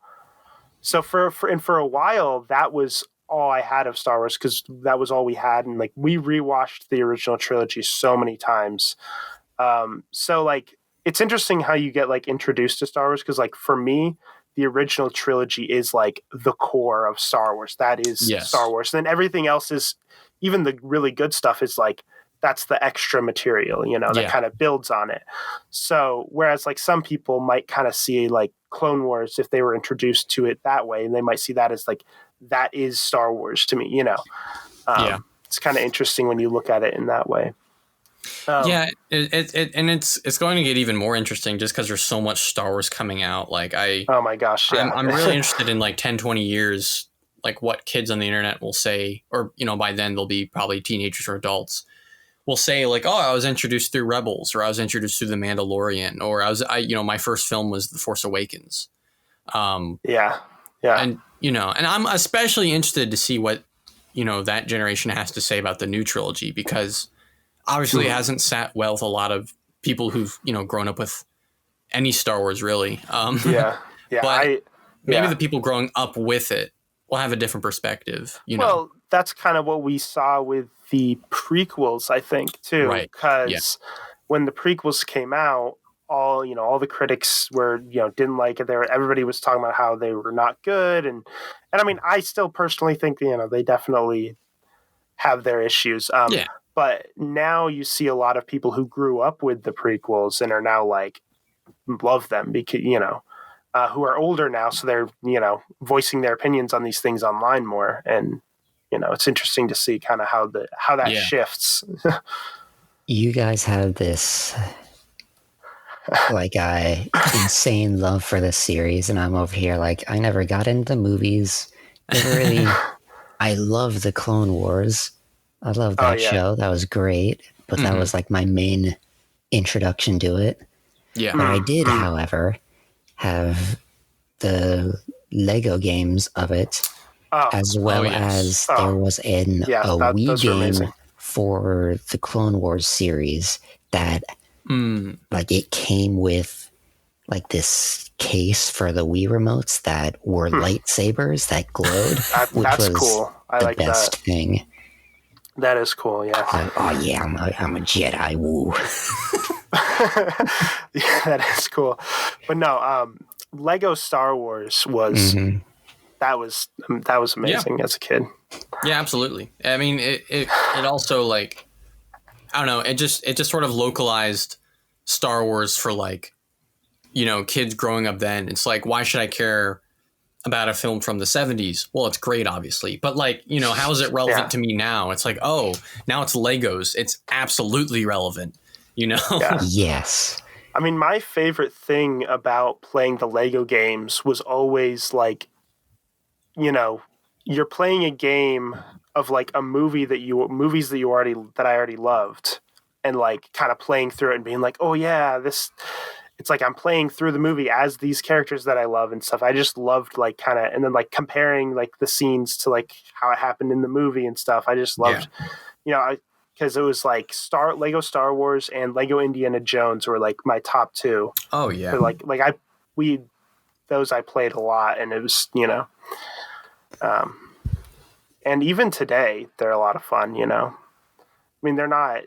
for a while, that was all I had of Star Wars because that was all we had, and like we rewatched the original trilogy so many times. So like it's interesting how you get like introduced to Star Wars because like for me, the original trilogy is like the core of Star Wars. That is Star Wars. And then everything else is, even the really good stuff is like that's the extra material, that kind of builds on it. So whereas like some people might kind of see like Clone Wars if they were introduced to it that way, and they might see that as like that is Star Wars to me, It's kind of interesting when you look at it in that way. It's going to get even more interesting just because there's so much Star Wars coming out. Like oh my gosh, I'm really interested in like 10, 20 years like what kids on the internet will say, or, you know, by then they'll be probably teenagers or adults, will say like, oh, I was introduced through Rebels, or I was introduced through The Mandalorian, or my first film was The Force Awakens. Yeah. And, you know, and I'm especially interested to see what, you know, that generation has to say about the new trilogy, because obviously it hasn't sat well with a lot of people who've, you know, grown up with any Star Wars really. Yeah. But maybe the people growing up with it will have a different perspective, you know? Well, that's kind of what we saw with the prequels, I think, too. Right. Because when the prequels came out, all the critics were, didn't like it. Everybody was talking about how they were not good. And I mean, I still personally think, they definitely have their issues. But now you see a lot of people who grew up with the prequels and are now like, love them because, who are older now. So they're, voicing their opinions on these things online more. And, it's interesting to see kind of how that shifts. You guys have this like insane love for this series, and I'm over here like I never got into movies. Never really. I love the Clone Wars. I love that show. That was great, but that was like my main introduction to it. Yeah. But I did, however, have the Lego games of it, as well as there was a Wii game amazing. For the Clone Wars series that like it came with like this case for the Wii remotes that were lightsabers that glowed, which was cool. The best thing. That is cool, yeah. I'm a Jedi, woo. Yeah, that is cool. But no, Lego Star Wars was that was amazing as a kid. Yeah, absolutely. I mean, it also like, I don't know, it just sort of localized Star Wars for like, kids growing up then. It's like, why should I care about a film from the 70s? Well, it's great, obviously. But like, how is it relevant to me now? It's like, oh, now it's Legos. It's absolutely relevant, Yeah. Yes. I mean, my favorite thing about playing the Lego games was always like, you're playing a game of like a movies that I already loved, and like kind of playing through it and being like, oh yeah, it's like I'm playing through the movie as these characters that I love and stuff. I just loved like kind of, and then like comparing like the scenes to like how it happened in the movie and stuff. I just loved, because it was like Lego Star Wars and Lego Indiana Jones were like my top two. Oh yeah. But those I played a lot, and it was, and even today they're a lot of fun, I mean, they're not,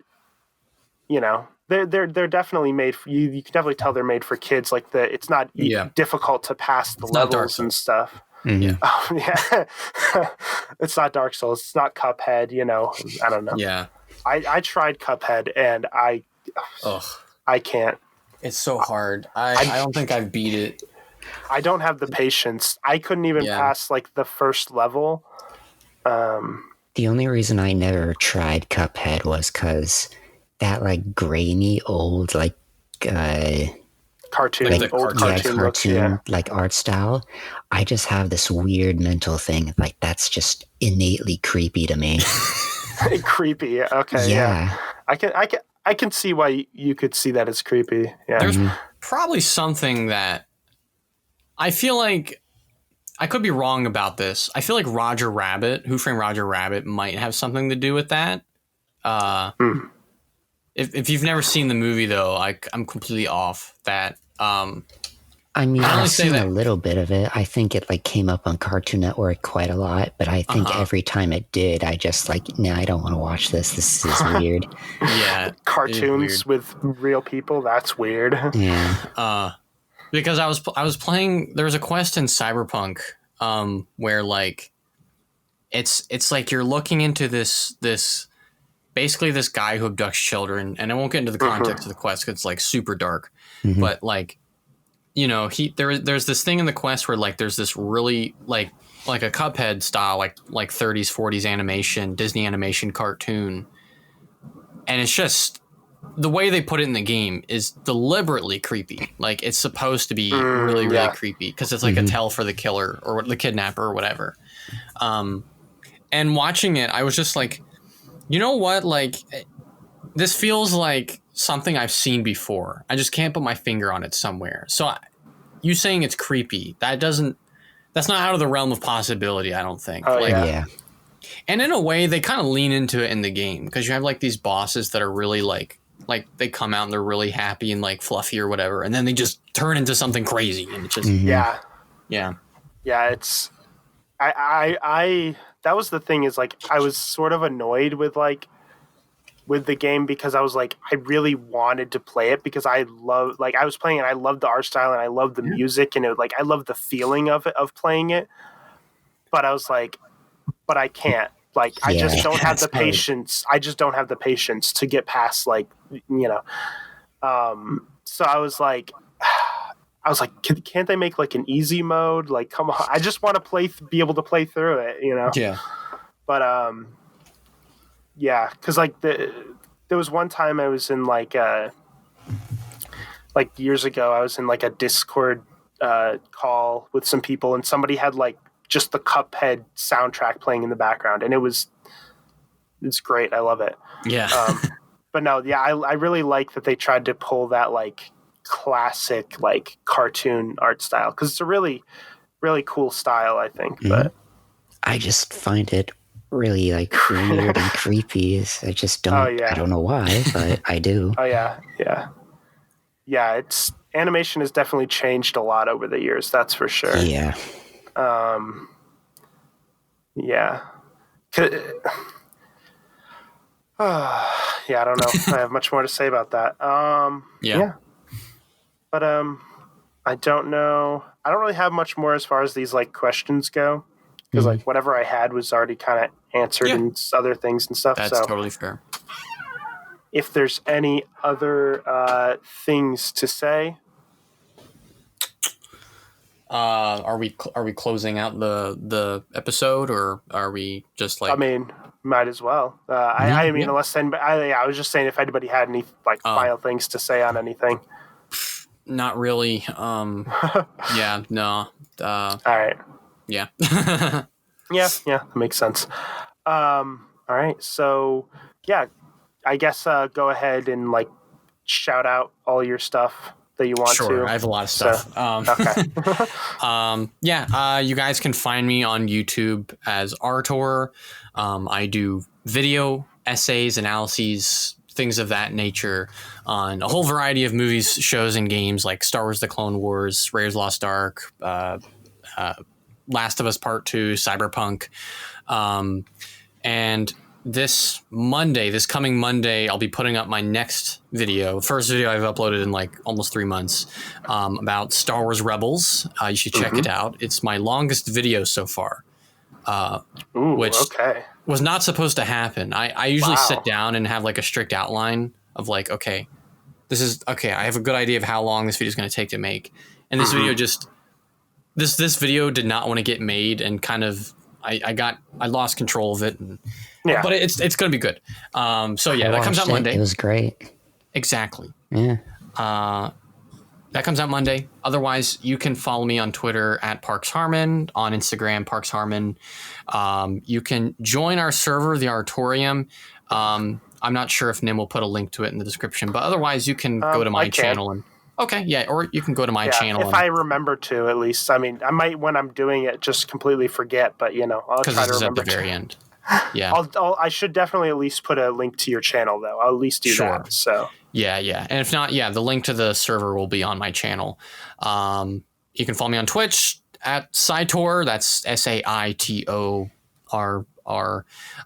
they're definitely made for you. You can definitely tell they're made for kids. Like it's not difficult to pass the levels and stuff. Mm-hmm. Oh, yeah. It's not Dark Souls. It's not Cuphead, I don't know. Yeah. I tried Cuphead and I can't. It's so hard. I don't think I've beat it. I don't have the patience. I couldn't even pass like the first level. The only reason I never tried Cuphead was because that like grainy old like cartoon, like old cartoon like art style. I just have this weird mental thing like that's just innately creepy to me. Creepy. Okay. Yeah. I can see why you could see that as creepy. Yeah. There's probably something that I feel like I could be wrong about this. I feel like Roger Rabbit, Who Framed Roger Rabbit, might have something to do with that. If you've never seen the movie, though, I'm completely off that. I mean, I've seen a little bit of it. I think it like came up on Cartoon Network quite a lot, but I think every time it did, I just like, I don't want to watch this. This is weird. Yeah, cartoons with real people. That's weird. Yeah. Because I was playing. There was a quest in Cyberpunk, where like, it's like you're looking into this basically this guy who abducts children, and I won't get into the context of the quest because it's like super dark, but like. There's this thing in the quest where like there's this really like a Cuphead style like 30s 40s animation, Disney animation cartoon, and it's just the way they put it in the game is deliberately creepy. Like it's supposed to be really creepy because it's like a tell for the killer or the kidnapper or whatever. And watching it, I was just like, you know what? Like, this feels like something I've seen before. I just can't put my finger on it somewhere. So you saying it's creepy, that's not out of the realm of possibility, I don't think. Oh, like, Yeah. And in a way, they kind of lean into it in the game because you have like these bosses that are really like they come out and they're really happy and like fluffy or whatever, and then they just turn into something crazy and it's just Yeah. yeah. It's I that was the thing is like I was sort of annoyed with the game because I was like I really wanted to play it because I love like I was playing it, I loved the art style and I loved the music and it like I loved the feeling of it of playing it, but I was like, but I can't. Like I just don't have the patience. I just don't have the patience to get past like so I was like can't they make like an easy mode? Like, come on! I just want to be able to play through it, Yeah. But yeah, because like there was one time I was in like years ago I was in like a Discord call with some people and somebody had like just the Cuphead soundtrack playing in the background and it's great. I love it. Yeah. But no, yeah, I really like that they tried to pull that like classic like cartoon art style because it's a really, really cool style, I think. But I just find it really like weird and creepy. I just don't. I don't know why, but I do. Oh yeah. It's animation has definitely changed a lot over the years. That's for sure. Yeah. Yeah. Yeah, I don't know. I have much more to say about that. Yeah. But I don't know. I don't really have much more as far as these like questions go because like whatever I had was already kind of answered and other things and stuff. That's totally fair. If there's any other things to say, are we closing out the episode or are we just like? I mean, might as well. I mean, unless anybody, I was just saying if anybody had any like final things to say on anything. Not really. Yeah, no. All right. Yeah. Yeah, that makes sense. All right, so yeah, I guess go ahead and like shout out all your stuff that you want to. Sure, I have a lot of stuff. Okay. You guys can find me on YouTube as ArTorr. I do video essays, analyses, things of that nature on a whole variety of movies, shows, and games like Star Wars: The Clone Wars, Raiders Lost Ark, Last of Us Part 2, Cyberpunk. And this coming Monday, I'll be putting up my next video. First video I've uploaded in like almost 3 months about Star Wars Rebels. You should check it out. It's my longest video so far, which was not supposed to happen. I usually sit down and have like a strict outline of like, okay, I have a good idea of how long this video is going to take to make. And this video this video did not want to get made and kind of, I lost control of it. And, but it's going to be good. That comes out Monday. It was great. Exactly. Yeah. That comes out Monday. Otherwise, you can follow me on Twitter at Parks Harmon, on Instagram, Parks Harmon. You can join our server, the Artorium. I'm not sure if Nim will put a link to it in the description, but otherwise you can go to my channel and or you can go to my channel. If I remember to, at least. I mean, I might when I'm doing it just completely forget, but I'll try to remember at the very end. Yeah, I should definitely at least put a link to your channel though. I'll at least do that. So yeah, and if not, the link to the server will be on my channel. You can follow me on Twitch at Saitor. That's SAITORR.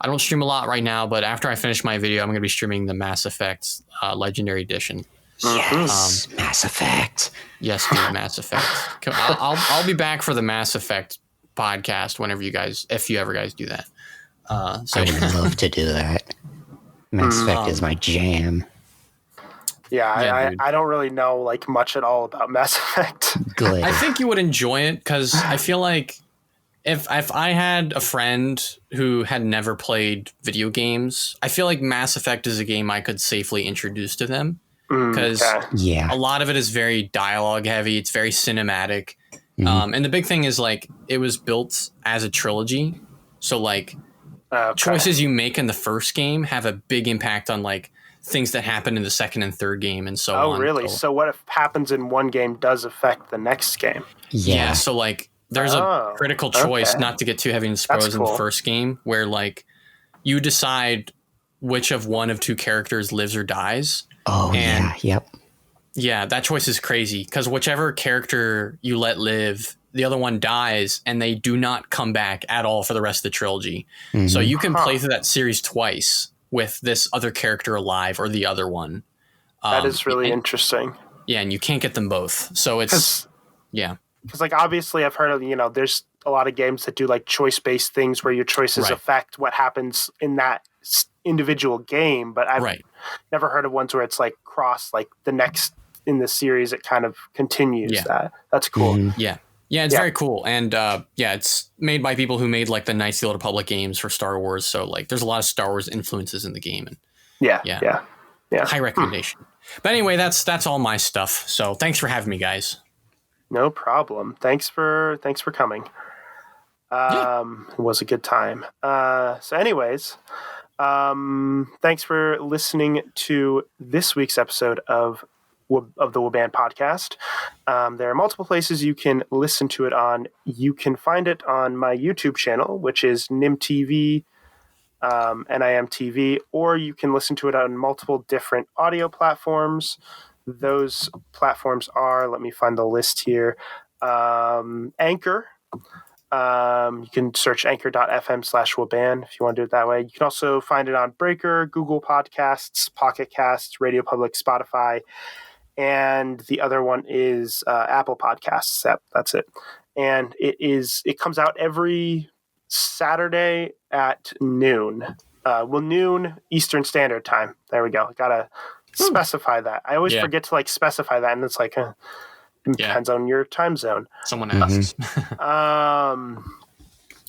I don't stream a lot right now, but after I finish my video, I'm going to be streaming the Mass Effect Legendary Edition. Yes, Mass Effect. Yes, dude, Mass Effect. I'll be back for the Mass Effect podcast whenever if you ever guys do that. I would love to do that. Mass Effect is my jam. Yeah, I don't really know like much at all about Mass Effect. Good. I think you would enjoy it because I feel like if I had a friend who had never played video games, I feel like Mass Effect is a game I could safely introduce to them because a lot of it is very dialogue heavy. It's very cinematic. And the big thing is like it was built as a trilogy. So like Okay. choices you make in the first game have a big impact on like things that happen in the second and third game and so on. Oh, really? So what if happens in one game does affect the next game? Yeah. So like there's a critical choice, not to get too heavy in spoilers in the first game, where like you decide which of one of two characters lives or dies. Oh, yeah. Yep. Yeah, that choice is crazy because whichever character you let live, the other one dies and they do not come back at all for the rest of the trilogy. Mm-hmm. So you can play through that series twice with this other character alive or the other one. That is really interesting. Yeah, and you can't get them both. So it's, Because like obviously I've heard of, you know, there's a lot of games that do like choice-based things where your choices affect what happens in that individual game, but I've never heard of ones where it's like cross, like the next in the series it kind of continues that. That's cool. Mm-hmm. Yeah, it's very cool. And it's made by people who made like the Knights of the Old Republic games for Star Wars. So like there's a lot of Star Wars influences in the game. And yeah. High recommendation. But anyway, that's all my stuff. So thanks for having me, guys. No problem. Thanks for coming. It was a good time. So anyways, thanks for listening to this week's episode of the Waban podcast. There are multiple places you can listen to it on. You can find it on my YouTube channel, which is NimTV, NIMTV, or you can listen to it on multiple different audio platforms. Those platforms are, let me find the list here, Anchor. You can search anchor.fm/Waban if you want to do it that way. You can also find it on Breaker, Google Podcasts, Pocket Casts, Radio Public, Spotify, and the other one is Apple Podcasts. That's it. And it comes out every Saturday at noon. Noon Eastern Standard Time. There we go. Gotta specify that. I always forget to like specify that, and it's like depends on your time zone. Someone asks.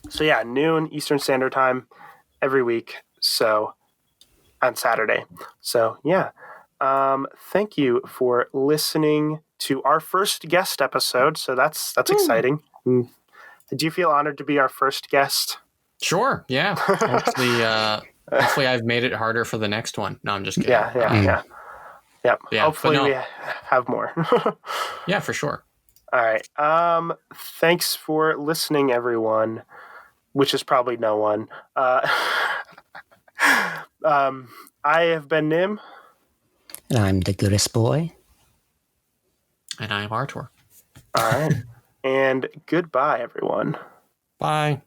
So yeah, noon Eastern Standard Time every week. So on Saturday. So yeah. Thank you for listening to our first guest episode. So that's exciting. Do you feel honored to be our first guest? Sure. Yeah. Hopefully I've made it harder for the next one. No, I'm just kidding. Yeah. Hopefully we have more. Yeah, for sure. All right. Thanks for listening, everyone, which is probably no one. I have been Nim. And I'm the goodest boy. And I'm ArTorr. All right. And goodbye, everyone. Bye.